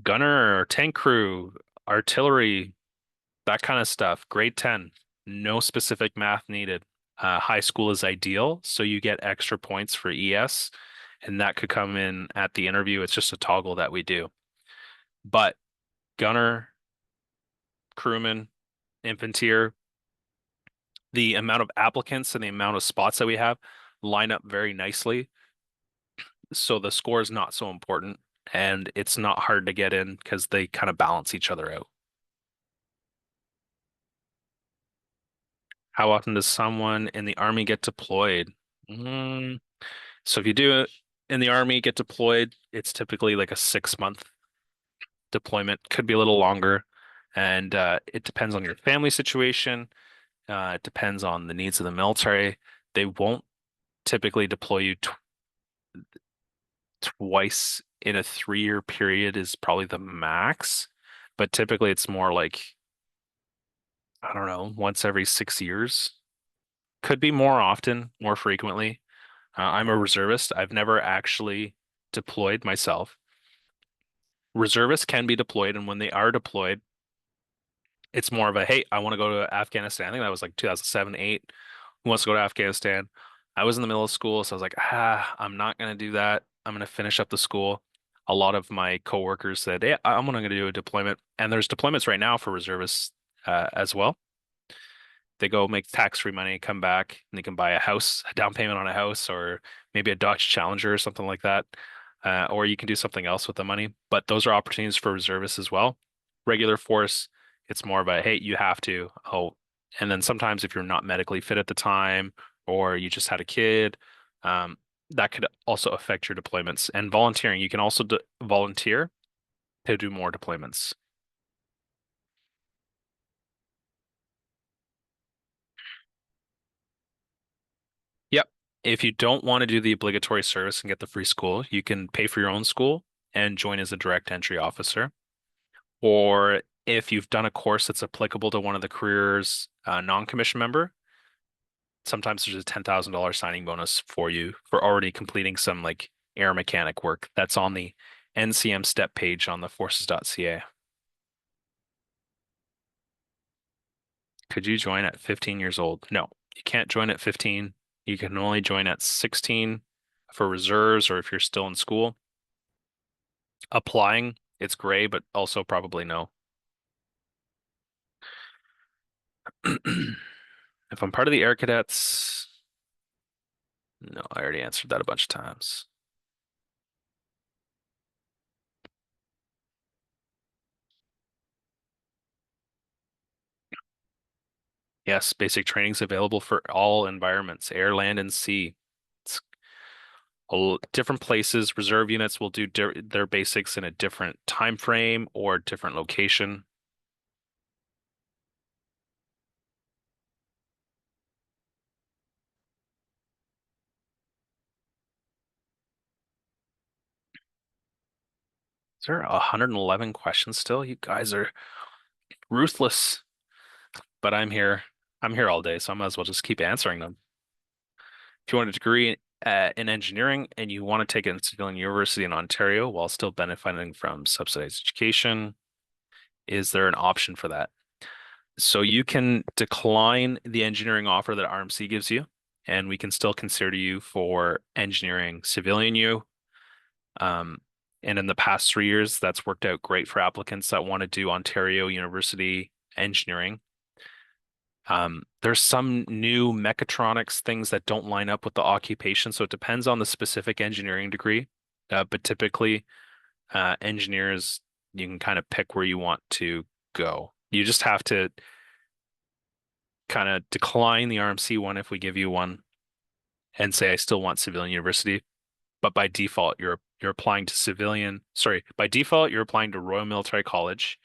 Gunner, tank crew, artillery, that kind of stuff. Grade 10, no specific math needed. High school is ideal, so you get extra points for ES, and that could come in at the interview. It's just a toggle that we do. But gunner, crewman, infantry, the amount of applicants and the amount of spots that we have line up very nicely. So the score is not so important, and it's not hard to get in because they kind of balance each other out. How often does someone in the army get deployed? Mm, so if you do it in the army, get deployed, it's typically like a 6 month deployment, could be a little longer. And it depends on your family situation. It depends on the needs of the military. They won't typically deploy you twice in a 3 year period is probably the max. But typically it's more like, I don't know, once every 6 years. Could be more often, more frequently. I'm a reservist. I've never actually deployed myself. Reservists can be deployed, and when they are deployed, it's more of a, hey, I want to go to Afghanistan. I think that was like 2007, 8. Who wants to go to Afghanistan? I was in the middle of school, so I was like, I'm not going to do that. I'm going to finish up the school. A lot of my coworkers said, hey, I'm going to do a deployment. And there's deployments right now for reservists as well. They go make tax-free money, come back, and they can buy a house, a down payment on a house, or maybe a Dodge Challenger or something like that. Or you can do something else with the money. But those are opportunities for reservists as well. Regular force, it's more of a, hey, you have to. Oh, and then sometimes if you're not medically fit at the time, or you just had a kid, that could also affect your deployments. And volunteering, you can also volunteer to do more deployments. Yep. If you don't want to do the obligatory service and get the free school, you can pay for your own school and join as a direct entry officer. Or if you've done a course that's applicable to one of the careers non-commissioned member, sometimes there's a $10,000 signing bonus for you for already completing some like air mechanic work. That's on the NCM step page on the forces.ca. Could you join at 15 years old? No, you can't join at 15. You can only join at 16 for reserves or if you're still in school. Applying, it's gray, but also probably no. If I'm part of the Air Cadets, no, I already answered that a bunch of times. Yes, basic training is available for all environments, air, land, and sea. It's different places. Reserve units will do their basics in a different time frame or different location. Is there 111 questions still? You guys are ruthless, but I'm here. I'm here all day, so I might as well just keep answering them. If you want a degree in engineering and you want to take it in civilian university in Ontario while still benefiting from subsidized education, is there an option for that? So you can decline the engineering offer that RMC gives you, and we can still consider you for engineering civilian U. Um, and in the past 3 years, that's worked out great for applicants that want to do Ontario University engineering. There's some new mechatronics things that don't line up with the occupation, so it depends on the specific engineering degree. But typically, engineers, you can kind of pick where you want to go. You just have to kind of decline the RMC one if we give you one and say, I still want civilian university. But by default, you're applying to civilian, sorry, by default, you're applying to Royal Military College,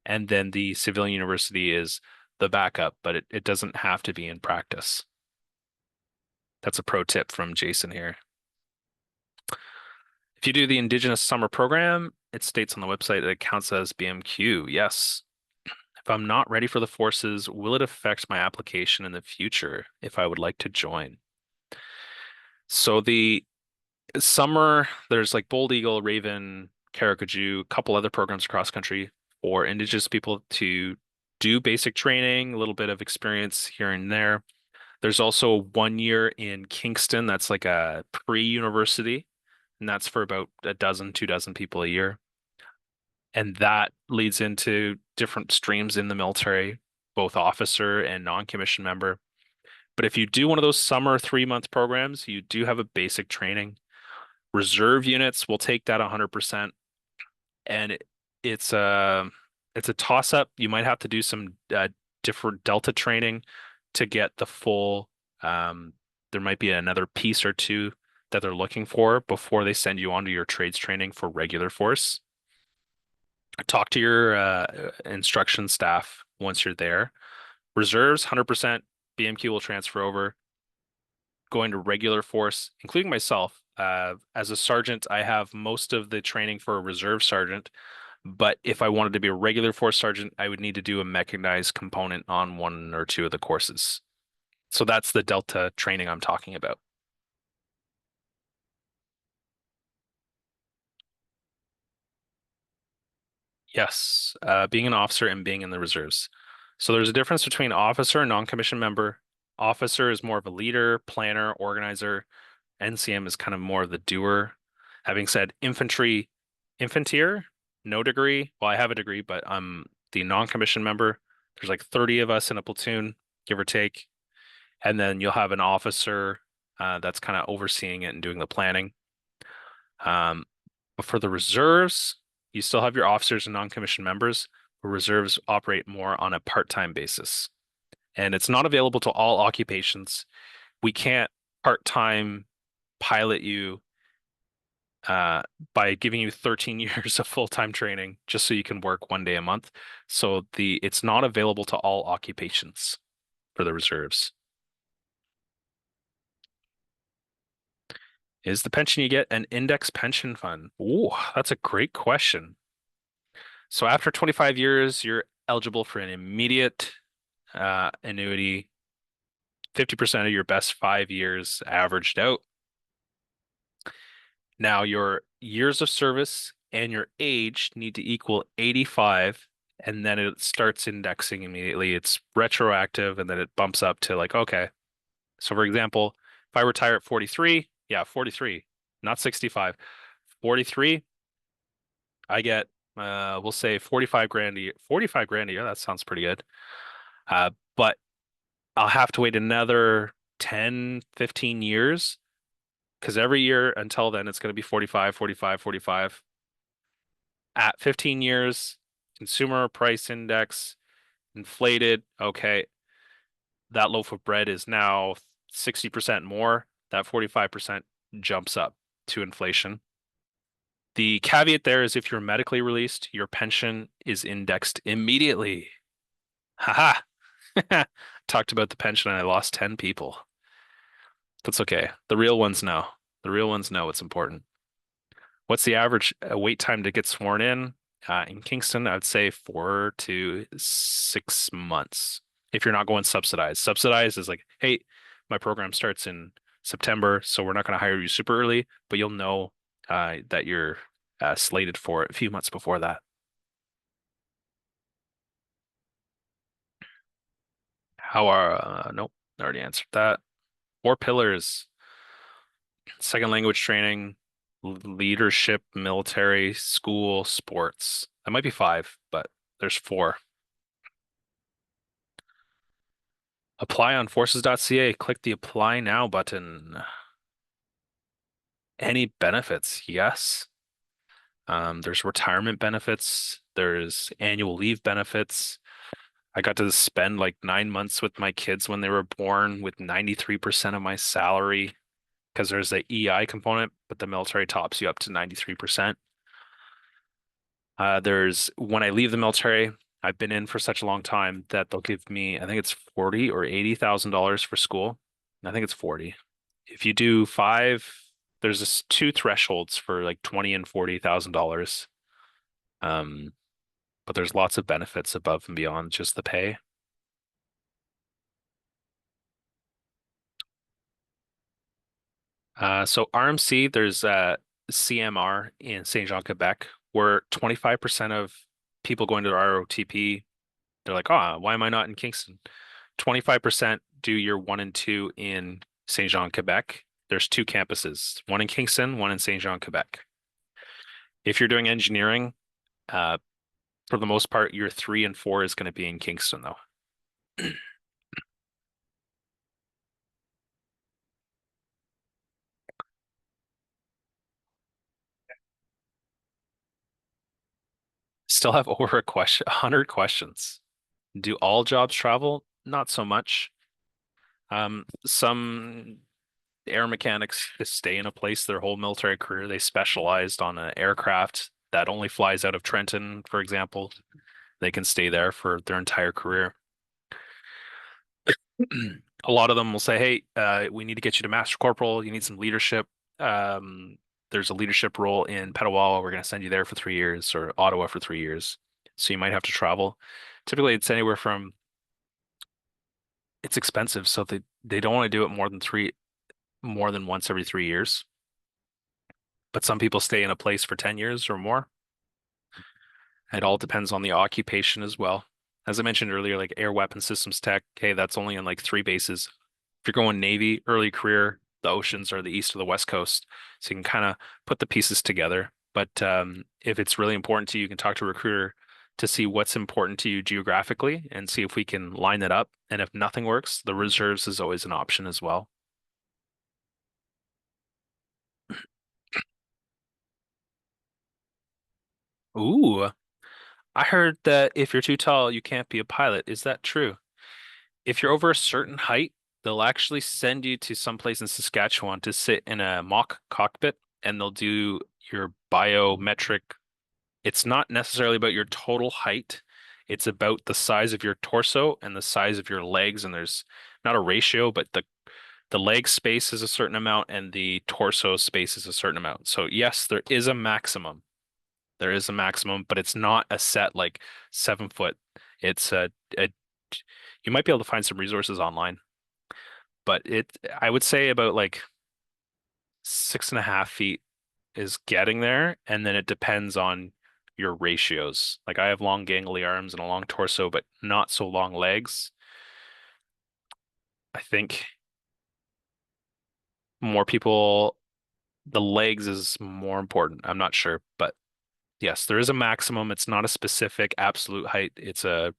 and then the civilian university is the backup, but it doesn't have to be in practice. That's a pro tip from Jason here. If you do the Indigenous Summer Program, it states on the website that it counts as BMQ. Yes. If I'm not ready for the forces, will it affect my application in the future if I would like to join? So the summer, there's like Bold Eagle, Raven, Caracajou, a couple other programs across country for Indigenous people to do basic training, a little bit of experience here and there. There's also 1 year in Kingston that's like a pre-university, and that's for about a dozen, 2 dozen people a year. And that leads into different streams in the military, both officer and non-commissioned member. But if you do one of those summer 3 month programs, you do have a basic training. Reserve units will take that 100%, and it's a it's a toss up. You might have to do some different Delta training to get the full. There might be another piece or two that they're looking for before they send you on to your trades training for regular force. Talk to your instruction staff once you're there. Reserves, 100% BMQ will transfer over. Going to regular force, including myself. As a sergeant, I have most of the training for a reserve sergeant, but if I wanted to be a regular force sergeant, I would need to do a mechanized component on 1 or 2 of the courses. So that's the Delta training I'm talking about. Yes, being an officer and being in the reserves. So there's a difference between officer and non-commissioned member. Officer is more of a leader, planner, organizer. NCM is kind of more of the doer. Having said infantier, no degree. Well, I have a degree, but I'm the non-commissioned member. There's like 30 of us in a platoon, give or take. And then you'll have an officer that's kind of overseeing it and doing the planning. But for the reserves, you still have your officers and non-commissioned members. Reserves operate more on a part-time basis. And it's not available to all occupations. We can't part-time pilot you by giving you 13 years of full-time training just so you can work 1 day a month. So it's not available to all occupations for the reserves. Is the pension you get an index pension fund? Ooh, that's a great question. So after 25 years, you're eligible for an immediate annuity, 50% of your best 5 years averaged out. Now, your years of service and your age need to equal 85, and then it starts indexing immediately. It's retroactive, and then it bumps up to like, okay. So, for example, if I retire at 43, yeah, 43, not 65, 43, I get we'll say 45 grand a year. 45 grand a year, that sounds pretty good. But I'll have to wait another 10, 15 years because every year until then it's going to be 45, 45, 45. At 15 years, consumer price index inflated. Okay, that loaf of bread is now 60% more. That 45% jumps up to inflation. The caveat there is if you're medically released, your pension is indexed immediately. Haha. Talked about the pension and I lost 10 people. That's okay. The real ones know. The real ones know it's important. What's the average wait time to get sworn in? In Kingston, I would say 4 to 6 months if you're not going subsidized. Subsidized is like, hey, my program starts in September, so we're not going to hire you super early, but you'll know that you're slated for it a few months before that. How are, nope, I already answered that. Four pillars, second language training, leadership, military, school, sports. That might be five, but there's four. Apply on forces.ca. Click the apply now button. Any benefits? Yes. There's retirement benefits. There's annual leave benefits. I got to spend like 9 months with my kids when they were born with 93% of my salary because there's the EI component, but the military tops you up to 93%. There's when I leave the military, I've been in for such a long time that they'll give me, I think it's 40 or $80,000 for school. I think it's 40. If you do five, there's this two thresholds for like 20 and $40,000. Um, but there's lots of benefits above and beyond just the pay. So RMC, there's CMR in Saint Jean, Quebec, where 25% of people going to the ROTP, they're like, oh, why am I not in Kingston? 25% do year one and two in Saint Jean, Quebec. There's two campuses, one in Kingston, one in Saint Jean, Quebec. If you're doing engineering, uh, for the most part, year three and four is going to be in Kingston, though. Still have over 100 questions. Do all jobs travel? Not so much. Some air mechanics just stay in a place their whole military career. They specialized on an aircraft that only flies out of Trenton, for example. They can stay there for their entire career. A lot of them will say, "Hey, we need to get you to Master Corporal. You need some leadership. Um, there's a leadership role in Petawawa. We're going to send you there for 3 years, or Ottawa for 3 years. So you might have to travel. Typically, it's anywhere from it's expensive, so they don't want to do it more than once every 3 years. But some people stay in a place for 10 years or more. It all depends on the occupation as well. As I mentioned earlier, like air weapon systems tech, hey, that's only on like three bases. If you're going Navy, early career, the oceans are the east or the west coast. So you can kind of put the pieces together. But if it's really important to you, you can talk to a recruiter to see what's important to you geographically and see if we can line that up. And if nothing works, the reserves is always an option as well. Ooh, I heard that if you're too tall, you can't be a pilot. Is that true? If you're over a certain height, they'll actually send you to some place in Saskatchewan to sit in a mock cockpit and they'll do your biometric. It's not necessarily about your total height. It's about the size of your torso and the size of your legs. And there's not a ratio, but the leg space is a certain amount and the torso space is a certain amount. So yes, there is a maximum. There is a maximum, but it's not a set like 7 foot. It's a you might be able to find some resources online, but I would say about like 6.5 feet is getting there, and then it depends on your ratios. Like I have long gangly arms and a long torso, but not so long legs. I think more people, the legs is more important. I'm not sure, but Yes, there is a maximum. It's not a specific absolute height. It's a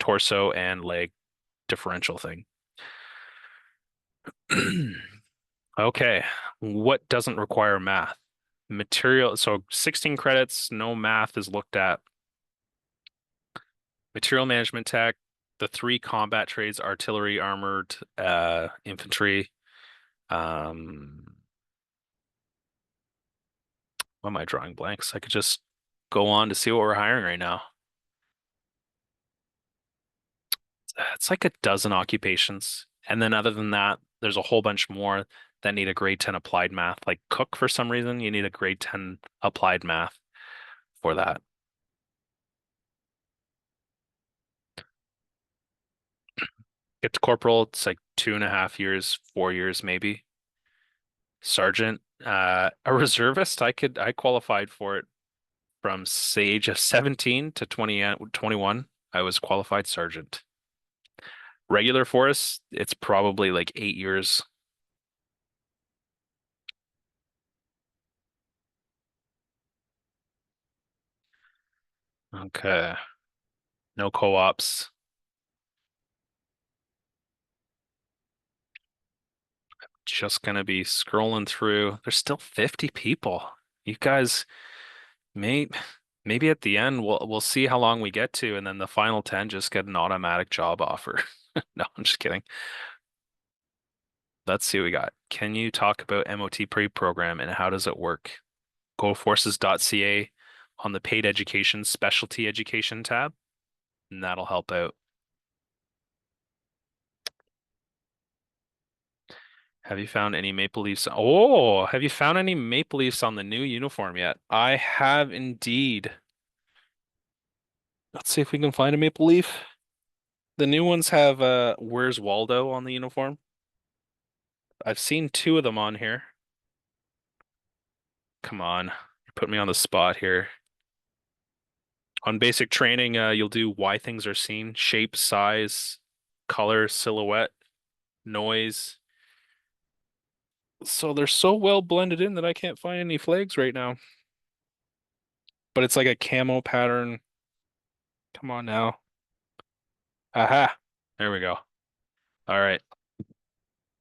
torso and leg differential thing. Okay. What doesn't require math? Material. So 16 credits, no math is looked at. Material management tech, the three combat trades, artillery, armored, infantry. Um, what am I drawing blanks? I could just go on to see what we're hiring right now. It's like a dozen occupations. And then other than that, there's a whole bunch more that need a grade 10 applied math. Like cook, for some reason, you need a grade 10 applied math for that. Get to corporal, it's like 2.5 years, 4 years maybe. Sergeant, a reservist, I qualified for it from age of 17 to 21. I was qualified sergeant. Regular force, it's probably like 8 years. Okay. No co-ops. Just gonna be scrolling through. There's still 50 people. You guys may maybe at the end we'll see how long we get to, and then the final 10 just get an automatic job offer. No, I'm just kidding. Let's see what we got. Can you talk about MOT pre-program and how does it work? GoForces.ca on the paid education specialty education tab, and that'll help out. Have you found any maple leaves? Oh, have you found any maple leaves on the new uniform yet? I have indeed. Let's see if we can find a maple leaf. The new ones have Where's Waldo on the uniform. I've seen two of them on here. Come on. You put me on the spot here. On basic training, you'll do why things are seen, shape, size, color, silhouette, noise. So they're so well blended in that I can't find any flags right now. But it's like a camo pattern. Come on now. Aha. There we go. All right.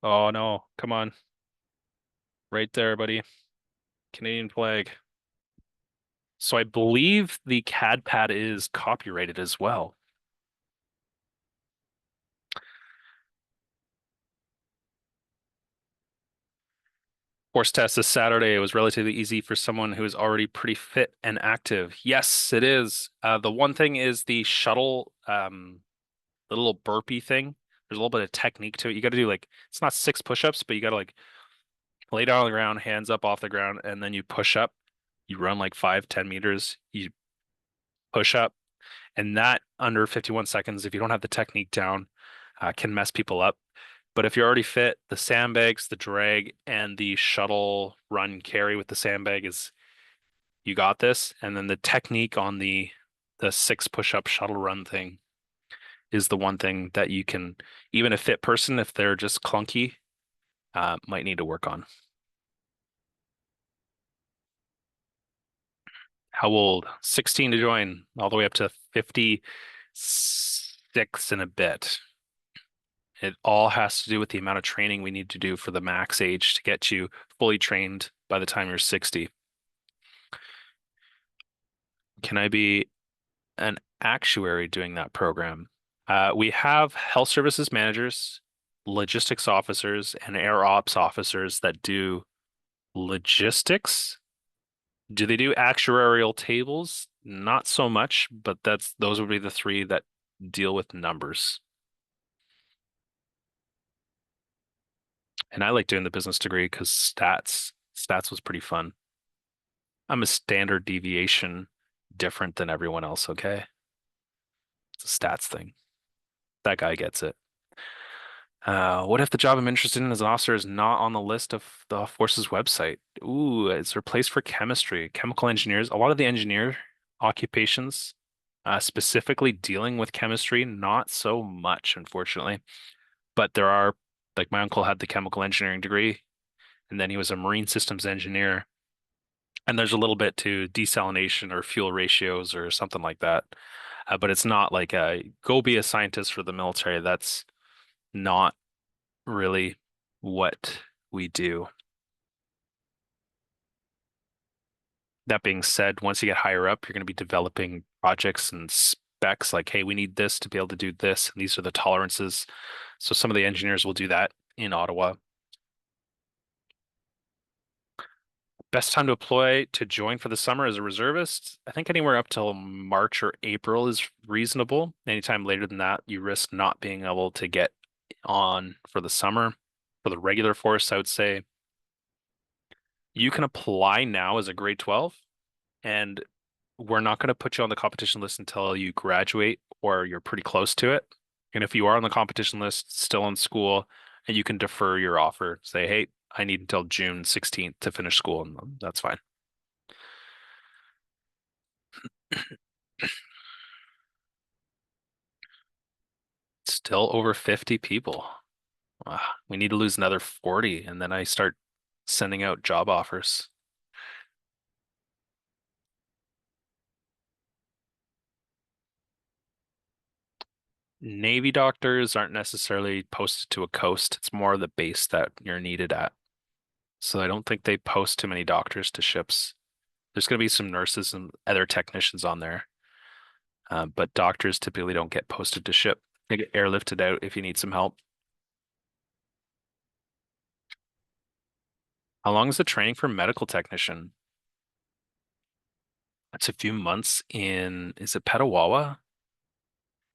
Oh no. Come on. Right there, buddy. Canadian flag. So I believe the CAD pad is copyrighted as well. Force test this Saturday. It was relatively easy for someone who is already pretty fit and active. Yes, it is. The one thing is the shuttle, the little burpee thing. There's a little bit of technique to it. You got to do like, it's not 6 push-ups, but you got to like lay down on the ground, hands up off the ground, and then you push up. You run like 5, 10 meters. You push up, and that under 51 seconds, if you don't have the technique down, can mess people up. But if you're already fit, the sandbags, the drag, and the shuttle run carry with the sandbag is you got this. And then the technique on the 6 push-up shuttle run thing is the one thing that you can, even a fit person, if they're just clunky, might need to work on. How old? 16 to join, all the way up to 56 and a bit. It all has to do with the amount of training we need to do for the max age to get you fully trained by the time you're 60. Can I be an actuary doing that program? We have health services managers, logistics officers, and air ops officers that do logistics. Do they do actuarial tables? Not so much, but those would be the three that deal with numbers. And I like doing the business degree because stats was pretty fun. I'm a standard deviation different than everyone else, okay? It's a stats thing. That guy gets it. What if the job I'm interested in as an officer is not on the list of the force's website? Ooh, it's replaced for chemistry, chemical engineers. A lot of the engineer occupations, specifically dealing with chemistry, not so much, unfortunately. But there are, like my uncle had the chemical engineering degree, and then he was a marine systems engineer And there's a little bit to desalination or fuel ratios or something like that. But it's not like a go be a scientist for the military. That's not really what we do. That being said, once you get higher up, you're going to be developing projects and specs like, hey, we need this to be able to do this, and these are the tolerances. So some of the engineers will do that in Ottawa. Best time to apply to join for the summer as a reservist, I think anywhere up till March or April is reasonable. Anytime later than that, you risk not being able to get on for the summer. For the regular force, I would say you can apply now as a grade 12, and we're not going to put you on the competition list until you graduate or you're pretty close to it. And if you are on the competition list, still in school, and you can defer your offer, say, hey, I need until June 16th to finish school, and that's fine. Still over 50 people. We need to lose another 40, and then I start sending out job offers. Navy doctors aren't necessarily posted to a coast. It's more the base that you're needed at. So I don't think they post too many doctors to ships. There's going to be some nurses and other technicians on there, but doctors typically don't get posted to ship. They get airlifted out if you need some help. How long is the training for medical technician? It's a few months in, is it Petawawa?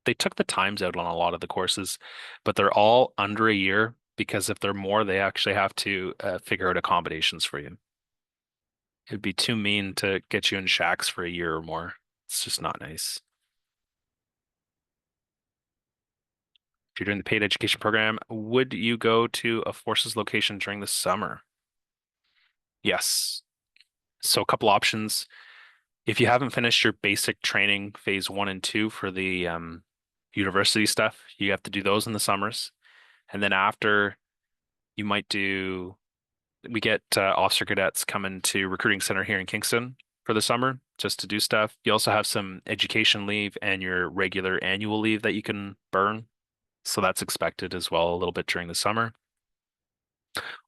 They took the times out on a lot of the courses, but they're all under a year because if they're more, they actually have to figure out accommodations for you. It'd be too mean to get you in shacks for a year or more. It's just not nice. If you're doing the paid education program, would you go to a forces location during the summer? Yes. So a couple options. If you haven't finished your basic training phase 1 and 2 for the university stuff, you have to do those in the summers. And then after, you might do, we get officer cadets coming to recruiting center here in Kingston for the summer just to do stuff. You also have some education leave and your regular annual leave that you can burn. So that's expected as well a little bit during the summer.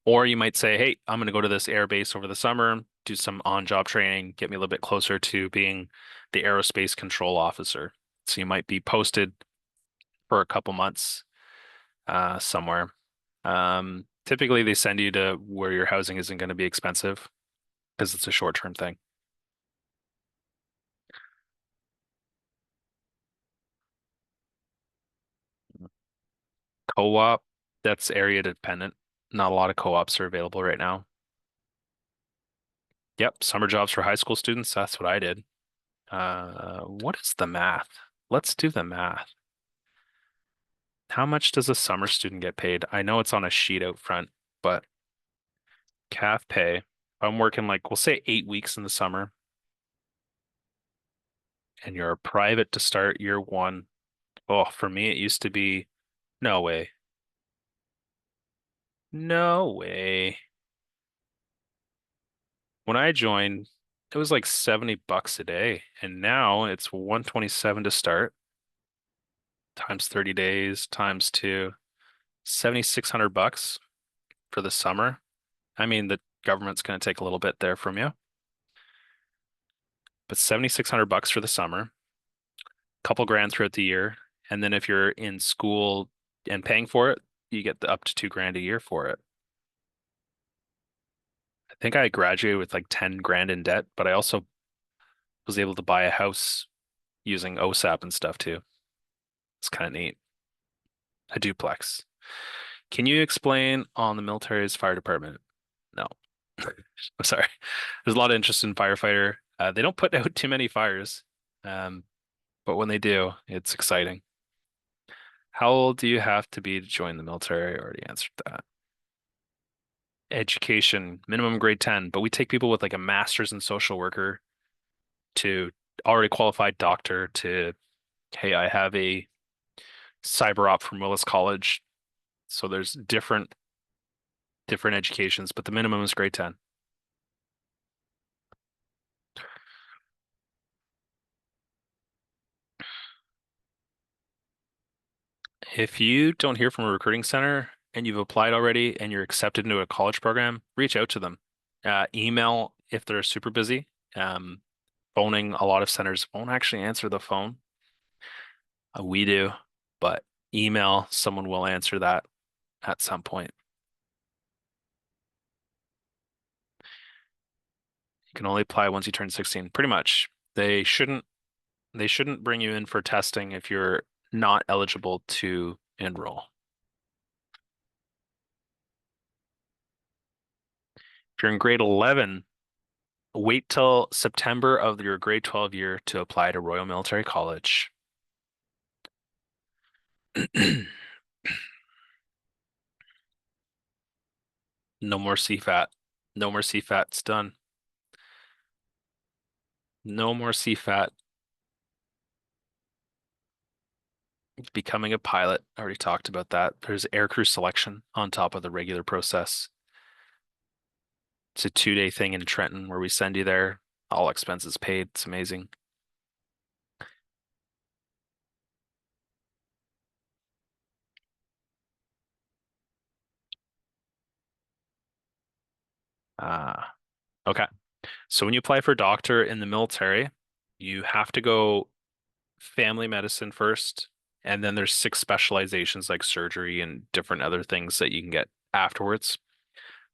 Or you might say, hey, I'm going to go to this air base over the summer, do some on-job training, get me a little bit closer to being the aerospace control officer. So you might be posted for a couple months somewhere. Typically, they send you to where your housing isn't going to be expensive because it's a short-term thing. Co-op, that's area dependent. Not a lot of co-ops are available right now. Yep, summer jobs for high school students. That's what I did. What is the math? Let's do the math. How much does a summer student get paid? I know it's on a sheet out front, but calf pay. I'm working like, we'll say 8 weeks in the summer, and you're a private to start year one. Oh, for me, it used to be no way. No way. When I joined, it was like $70 a day, and now it's 127 to start, times 30 days, times two, 7,600 bucks for the summer. I mean, the government's going to take a little bit there from you, but 7,600 bucks for the summer, couple grand throughout the year, and then if you're in school and paying for it, you get the up to 2 grand a year for it. I think I graduated with like 10 grand in debt, but I also was able to buy a house using OSAP and stuff too. It's kind of neat. A duplex. Can you explain on the military's fire department? No. I'm sorry. There's a lot of interest in firefighter. They don't put out too many fires, um, but when they do, it's exciting. How old do you have to be to join the military? I already answered that. Education, minimum grade 10, but we take people with like a master's in social worker to already qualified doctor to, hey, I have a cyber op from Willis College. So there's different educations, but the minimum is grade 10. If you don't hear from a recruiting center and you've applied already and you're accepted into a college program, reach out to them. Email if they're super busy. Um, Phoning, a lot of centers won't actually answer the phone. We do, but email, someone will answer that at some point. You can only apply once you turn 16, pretty much. They shouldn't bring you in for testing if you're not eligible to enroll. If you're in grade 11, wait till September of your grade 12 year to apply to Royal Military College. No more CFAT. No more CFAT. It's done. No more CFAT. Becoming a pilot. I already talked about that. There's aircrew selection on top of the regular process. It's a 2-day thing in Trenton where we send you there, all expenses paid. It's amazing. Uh, okay. So when you apply for doctor in the military, you have to go family medicine first, and then there's 6 specializations like surgery and different other things that you can get afterwards.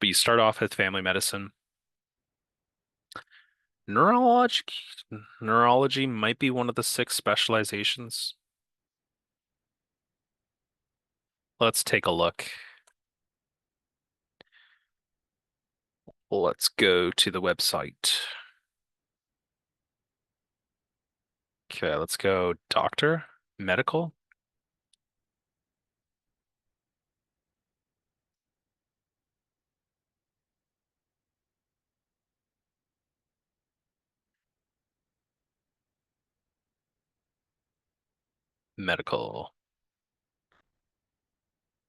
But you start off with family medicine. Neurology, neurology might be one of the 6 specializations. Let's take a look. Let's go to the website. Okay, let's go doctor, medical, medical.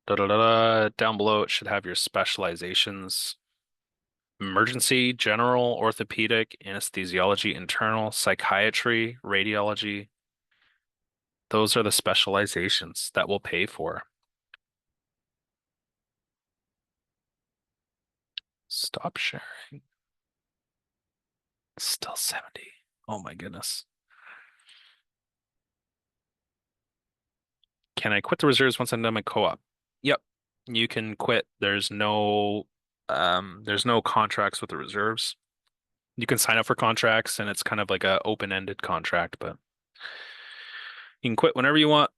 Da, da, da, da. Down below, it should have your specializations. Emergency, general, orthopedic, anesthesiology, internal, psychiatry, radiology. Those are the specializations that we'll pay for. Stop sharing. Still 70. Oh my goodness. Can I quit the reserves once I'm done my co-op? Yep. You can quit. There's no contracts with the reserves. You can sign up for contracts and it's kind of like a open-ended contract, but you can quit whenever you want.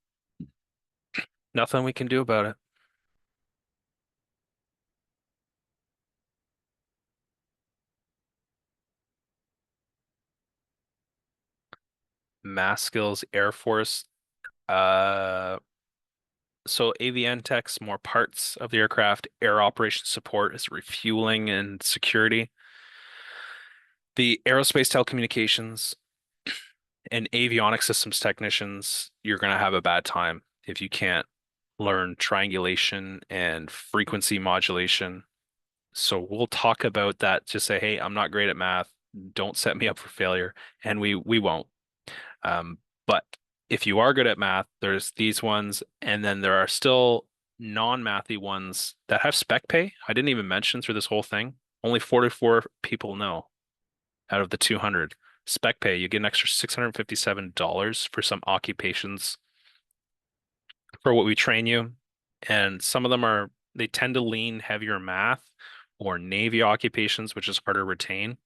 Nothing we can do about it. Mass skills, Air Force. Uh, so AVN techs, more parts of the aircraft. Air operations support is refueling and security. The aerospace telecommunications and avionic systems technicians, you're going to have a bad time if you can't learn triangulation and frequency modulation. So we'll talk about that. Just say, hey, I'm not great at math. Don't set me up for failure. And we won't. But if you are good at math, there's these ones, and then there are still non-mathy ones that have spec pay. I didn't even mention through this whole thing. Only 44 people know out of the 200. Spec pay, you get an extra $657 for some occupations for what we train you. And some of them they tend to lean heavier math or Navy occupations, which is harder to retain.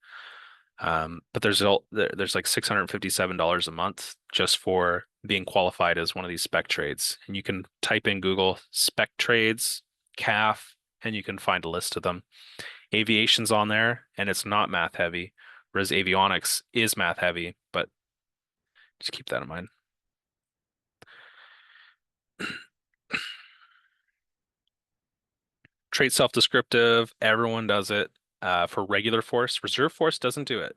But there's like $657 a month just for being qualified as one of these spec trades. And you can type in Google spec trades, CAF, and you can find a list of them. Aviation's on there, and it's not math heavy, whereas avionics is math heavy, but just keep that in mind. Trait self-descriptive, everyone does it. For regular force, reserve force doesn't do it.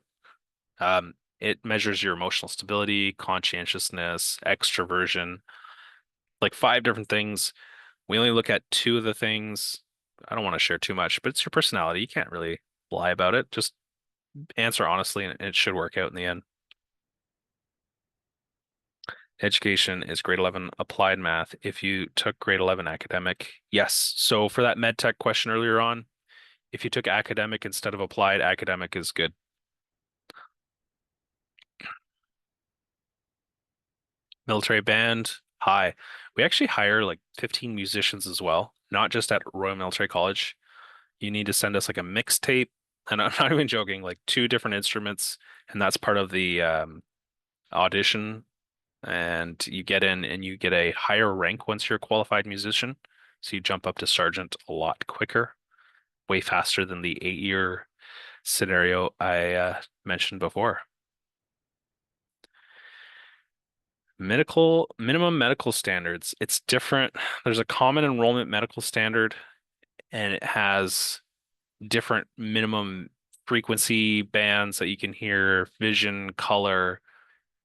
It measures your emotional stability, conscientiousness, extroversion, like 5 different things. We only look at 2 of the things. I don't want to share too much, but it's your personality. You can't really lie about it. Just answer honestly, and it should work out in the end. Education is grade 11 applied math. If you took grade 11 academic, yes. So for that med tech question earlier on, if you took academic instead of applied, academic is good. Military band, high. We actually hire like 15 musicians as well, not just at Royal Military College. You need to send us like a mixtape, and I'm not even joking, like two different instruments, and that's part of the audition. And you get in and you get a higher rank once you're a qualified musician. So you jump up to sergeant a lot quicker, way faster than the 8-year scenario I mentioned before. Medical minimum medical standards. It's different. There's a common enrollment medical standard, and it has different minimum frequency bands that you can hear, vision, color,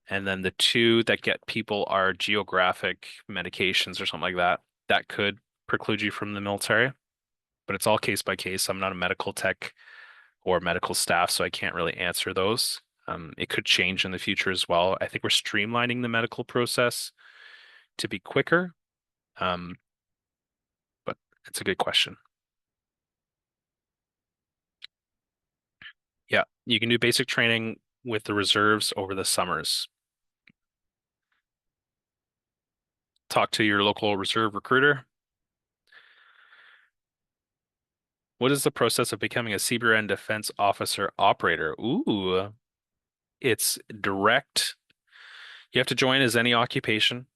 and then the two that get people are geographic medications or something like that. That could preclude you from the military, but it's all case by case. I'm not a medical tech or medical staff, so I can't really answer those. It could change in the future as well. I think we're streamlining the medical process to be quicker, um, but it's a good question. Yeah, you can do basic training with the reserves over the summers. Talk to your local reserve recruiter. What is the process of becoming a CBRN defense officer operator? Ooh, it's direct. You have to join as any occupation,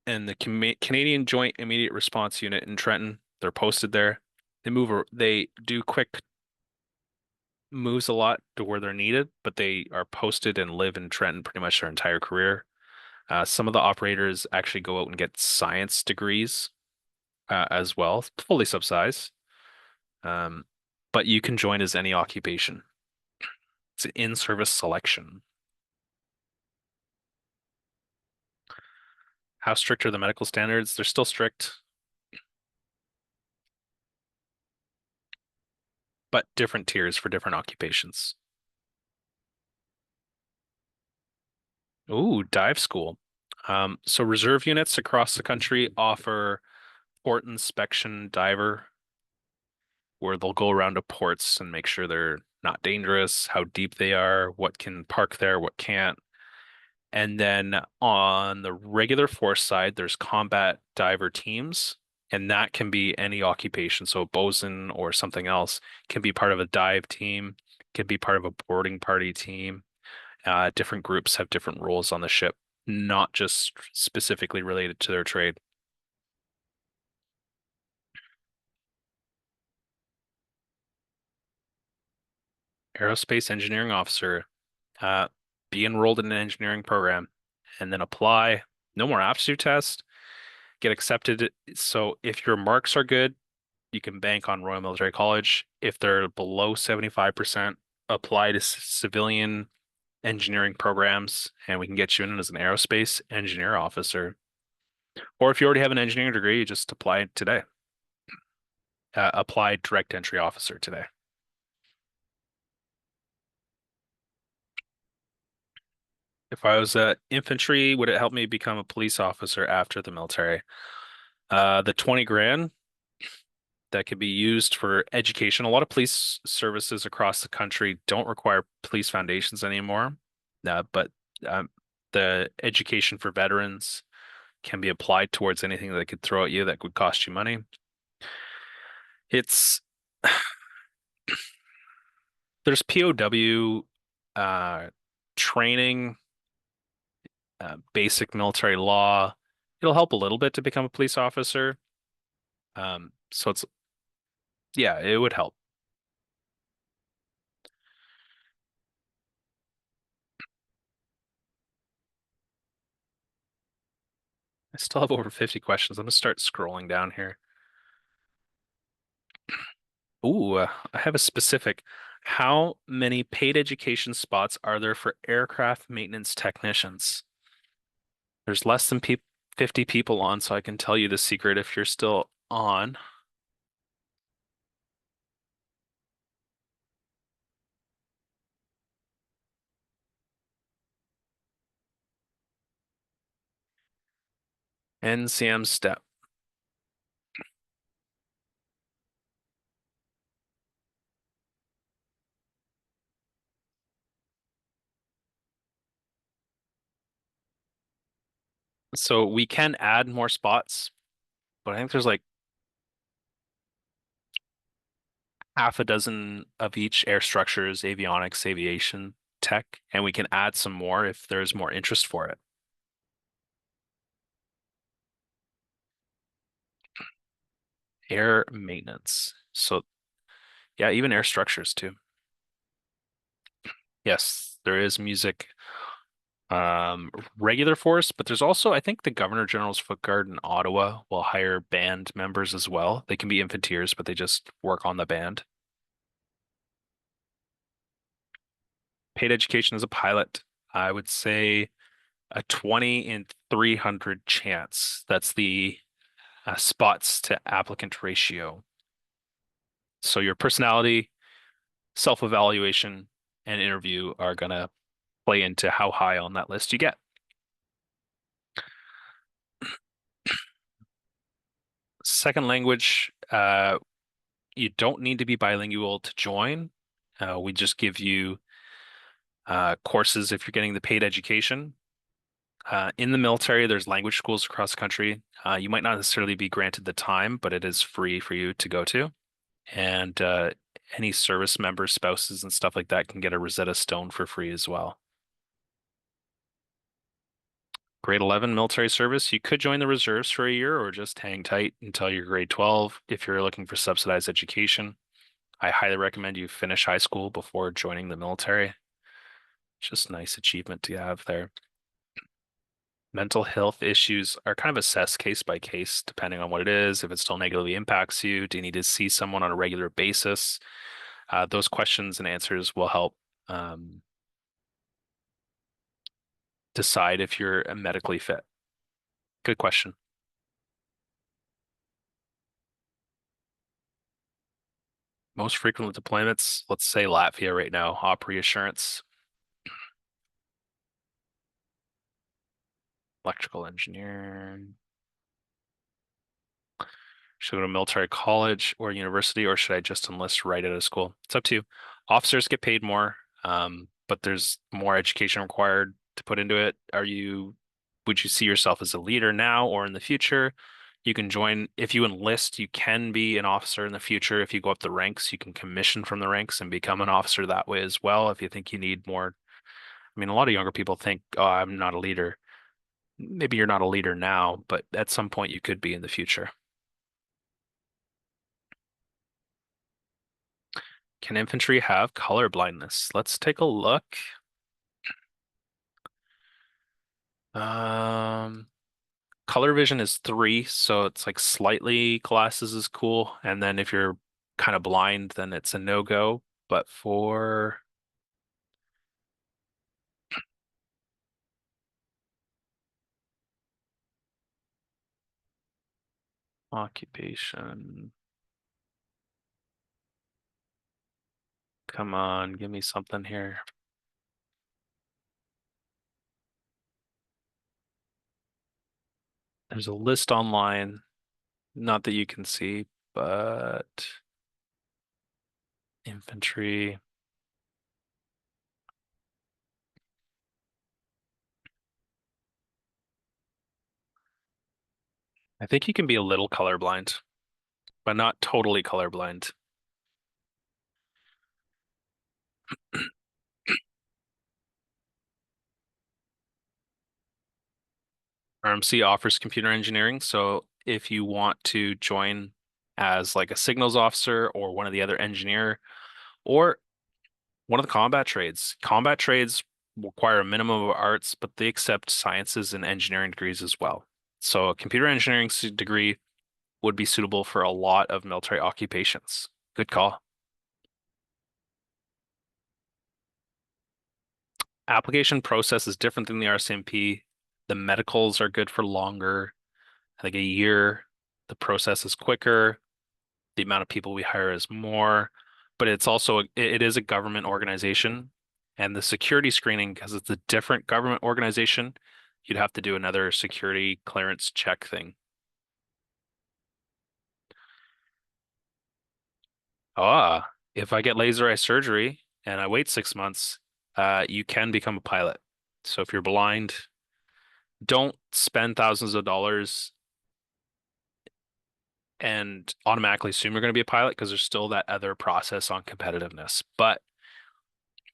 and the Canadian Joint Immediate Response Unit in Trenton, they're posted there. They do quick moves a lot to where they're needed, but they are posted and live in Trenton pretty much their entire career. Some of the operators actually go out and get science degrees as well, fully subsidized. Um, but you can join as any occupation. It's an in-service selection. How strict are the medical standards? They're still strict, but different tiers for different occupations. Ooh, dive school. So reserve units across the country offer port inspection diver, where they'll go around to ports and make sure they're not dangerous, how deep they are, what can park there, what can't. And then on the regular force side, there's combat diver teams, and that can be any occupation. So bosun or something else can be part of a dive team, can be part of a boarding party team. Different groups have different roles on the ship, not just specifically related to their trade. Aerospace engineering officer, uh, be enrolled in an engineering program, and then apply. No more aptitude test. Get accepted. So if your marks are good, you can bank on Royal Military College. If they're below 75%, apply to civilian engineering programs, and we can get you in as an aerospace engineer officer. Or if you already have an engineering degree, you just apply today. Apply direct entry officer today. If I was infantry, would it help me become a police officer after the military? The 20 grand that could be used for education. A lot of police services across the country don't require police foundations anymore, but um, the education for veterans can be applied towards anything that could throw at you that would cost you money. It's there's POW training, basic military law. It'll help a little bit to become a police officer. So it's yeah, it would help. I still have over 50 questions. I'm gonna start scrolling down here. Ooh, I have a specific. How many paid education spots are there for aircraft maintenance technicians? There's less than pe 50 people on, so I can tell you the secret if you're still on. NCM step. So we can add more spots, but I think there's like half a dozen of each: air structures, avionics, aviation tech, and we can add some more if there's more interest for it. Air maintenance. So yeah, even air structures too. Yes, there is music regular force, but there's also, I think, the Governor General's Foot Guard in Ottawa will hire band members as well. They can be infanteers, but they just work on the band. Paid education as a pilot, I would say a 20 in 300 chance. That's the spots to applicant ratio. So your personality, self-evaluation, and interview are going to play into how high on that list you get. Second language, you don't need to be bilingual to join. We just give you courses if you're getting the paid education. In the military, there's language schools across the country. You might not necessarily be granted the time, but it is free for you to go to. And any service members, spouses, and stuff like that can get a Rosetta Stone for free as well. Grade 11 military service, you could join the reserves for a year or just hang tight until you're grade 12 if you're looking for subsidized education. I highly recommend you finish high school before joining the military. Just a nice achievement to have there. Mental health issues are kind of assessed case by case, depending on what it is. If it still negatively impacts you, do you need to see someone on a regular basis? Those questions and answers will help decide if you're medically fit. Good question. Most frequent deployments, let's say Latvia right now, op reassurance, electrical engineer. Should I go to military college or university, or should I just enlist right out of school? It's up to you. Officers get paid more, but there's more education required to put into it. Would you see yourself as a leader now or in the future? You can join, if you enlist, you can be an officer in the future. If you go up the ranks, you can commission from the ranks and become an officer that way as well. If you think you need more, I mean, a lot of younger people think, oh, I'm not a leader. Maybe you're not a leader now, but at some point you could be in the future. Can infantry have color blindness? Let's take a look. Um, Color vision is 3, so it's like slightly glasses is cool. And then if you're kind of blind, then it's a no-go. But for occupation, come on, give me something here. There's a list online, not that you can see, but infantry. I think you can be a little colorblind, but not totally colorblind. RMC offers computer engineering, so if you want to join as like a signals officer or one of the other engineer or one of the combat trades require a minimum of arts, but they accept sciences and engineering degrees as well. So a computer engineering degree would be suitable for a lot of military occupations. Good call. Application process is different than the RCMP. The medicals are good for longer, I think a year. The process is quicker. The amount of people we hire is more, but it's also it is a government organization, and the security screening, because it's a different government organization, You'd have to do another security clearance check thing. If I get laser eye surgery and I wait 6 months, you can become a pilot. So if you're blind, don't spend thousands of dollars and automatically assume you're going to be a pilot because there's still that other process on competitiveness. But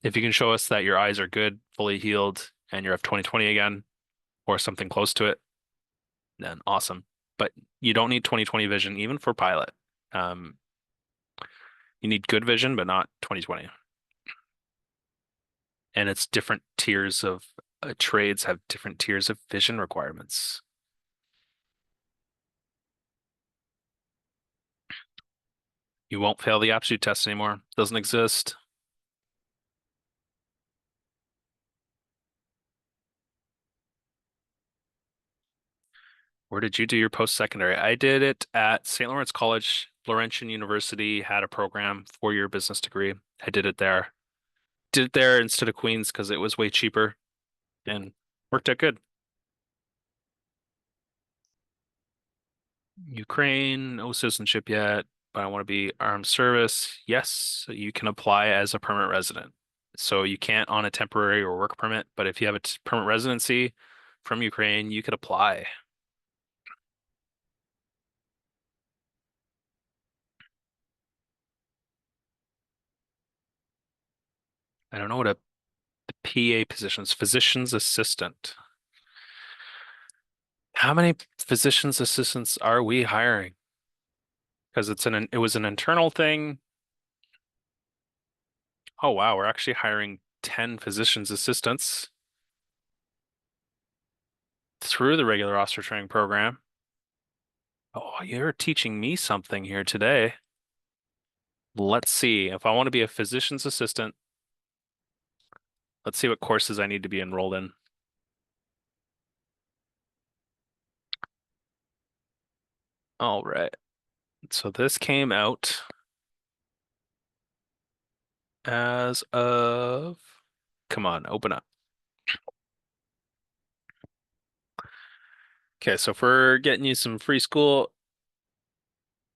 if you can show us that your eyes are good, fully healed, and you're f 20/20 again, or something close to it, then awesome. But you don't need 20/20 vision even for pilot. Um, you need good vision, but not 20/20. And it's different tiers of trades have different tiers of vision requirements. You won't fail the aptitude test anymore. Doesn't exist. Where did you do your post-secondary? I did it at St. Lawrence College. Laurentian University had a program, 4-year business degree. I did it there. Did it there instead of Queens because it was way cheaper and worked out good. Ukraine, no citizenship yet, but I want to be armed service. Yes, you can apply as a permanent resident. So you can't on a temporary or work permit, but if you have a permanent residency from Ukraine, you could apply. I don't know what a PA position is, physician's assistant. How many physician's assistants are we hiring? Because it was an internal thing. Oh wow, we're actually hiring 10 physician's assistants through the regular officer training program. Oh, you're teaching me something here today. Let's see. If I want to be a physician's assistant, let's see what courses I need to be enrolled in. All right. So this came out as of, come on, open up. Okay, so if we're getting you some free school,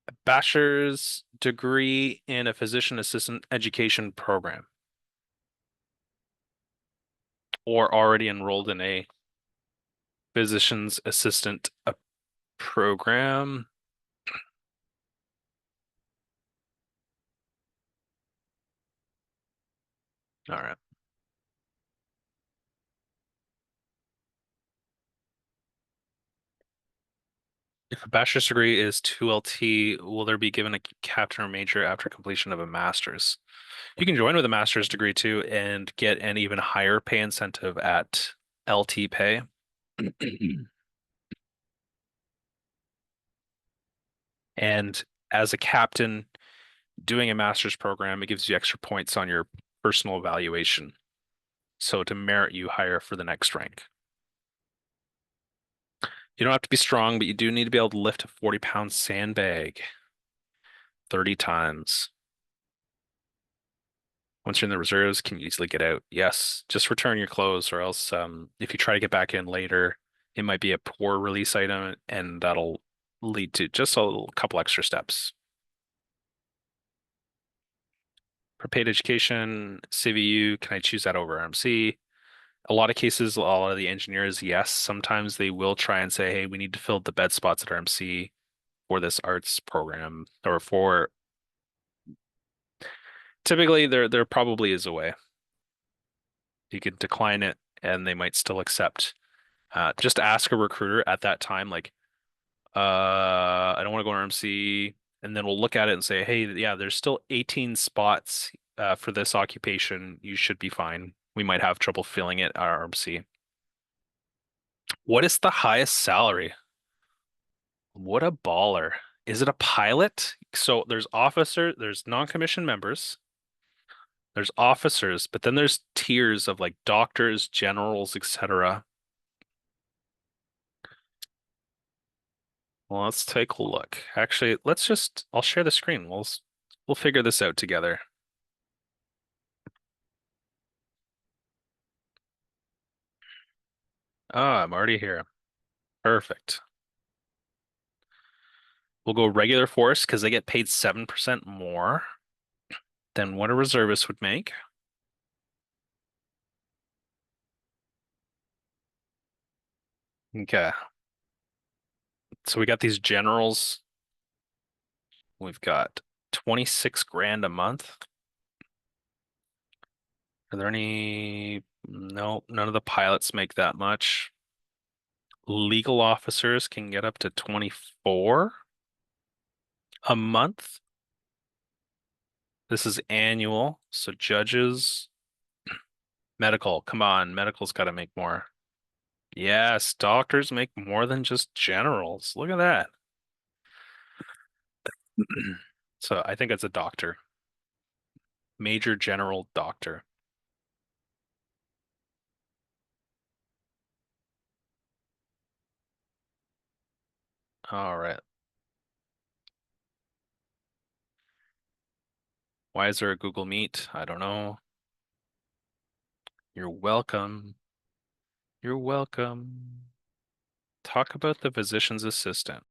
a bachelor's degree in a physician assistant education program, or already enrolled in a physician's assistant program. All right. If a bachelor's degree is 2LT, will there be given a captain or major after completion of a master's? You can join with a master's degree too and get an even higher pay incentive at LT pay. And as a captain doing a master's program, it gives you extra points on your personal evaluation. So to merit you higher for the next rank. You don't have to be strong, but you do need to be able to lift a 40-pound sandbag 30 times. Once you're in the reserves, can you easily get out? Yes, just return your clothes, or else if you try to get back in later, it might be a poor release item, and that'll lead to just a couple extra steps. For paid education, CVU, can I choose that over RMC? A lot of cases, a lot of the engineers, yes, sometimes they will try and say, hey, we need to fill the bed spots at RMC for this arts program, or for typically there probably is a way. You could decline it and they might still accept. Just ask a recruiter at that time, like, I don't want to go to RMC, and then we'll look at it and say, hey, yeah, there's still 18 spots for this occupation. You should be fine. We might have trouble filling it at RMC. What is the highest salary? What a baller. Is it a pilot? So there's non-commissioned members, there's officers, but then there's tiers of like doctors, generals, etc. Well, let's take a look. Actually, I'll share the screen. We'll figure this out together. Oh, I'm already here. Perfect. We'll go regular force because they get paid 7% more than what a reservist would make. Okay. So we got these generals. We've got 26 grand a month. Are there any? No, none of the pilots make that much. Legal officers can get up to 24 a month. This is annual. So judges, medical, come on, medical's got to make more. Yes, doctors make more than just generals. Look at that. So I think it's a doctor, major general doctor. All right. Why is there a Google Meet? I don't know. You're welcome. You're welcome. Talk about the physician's assistant.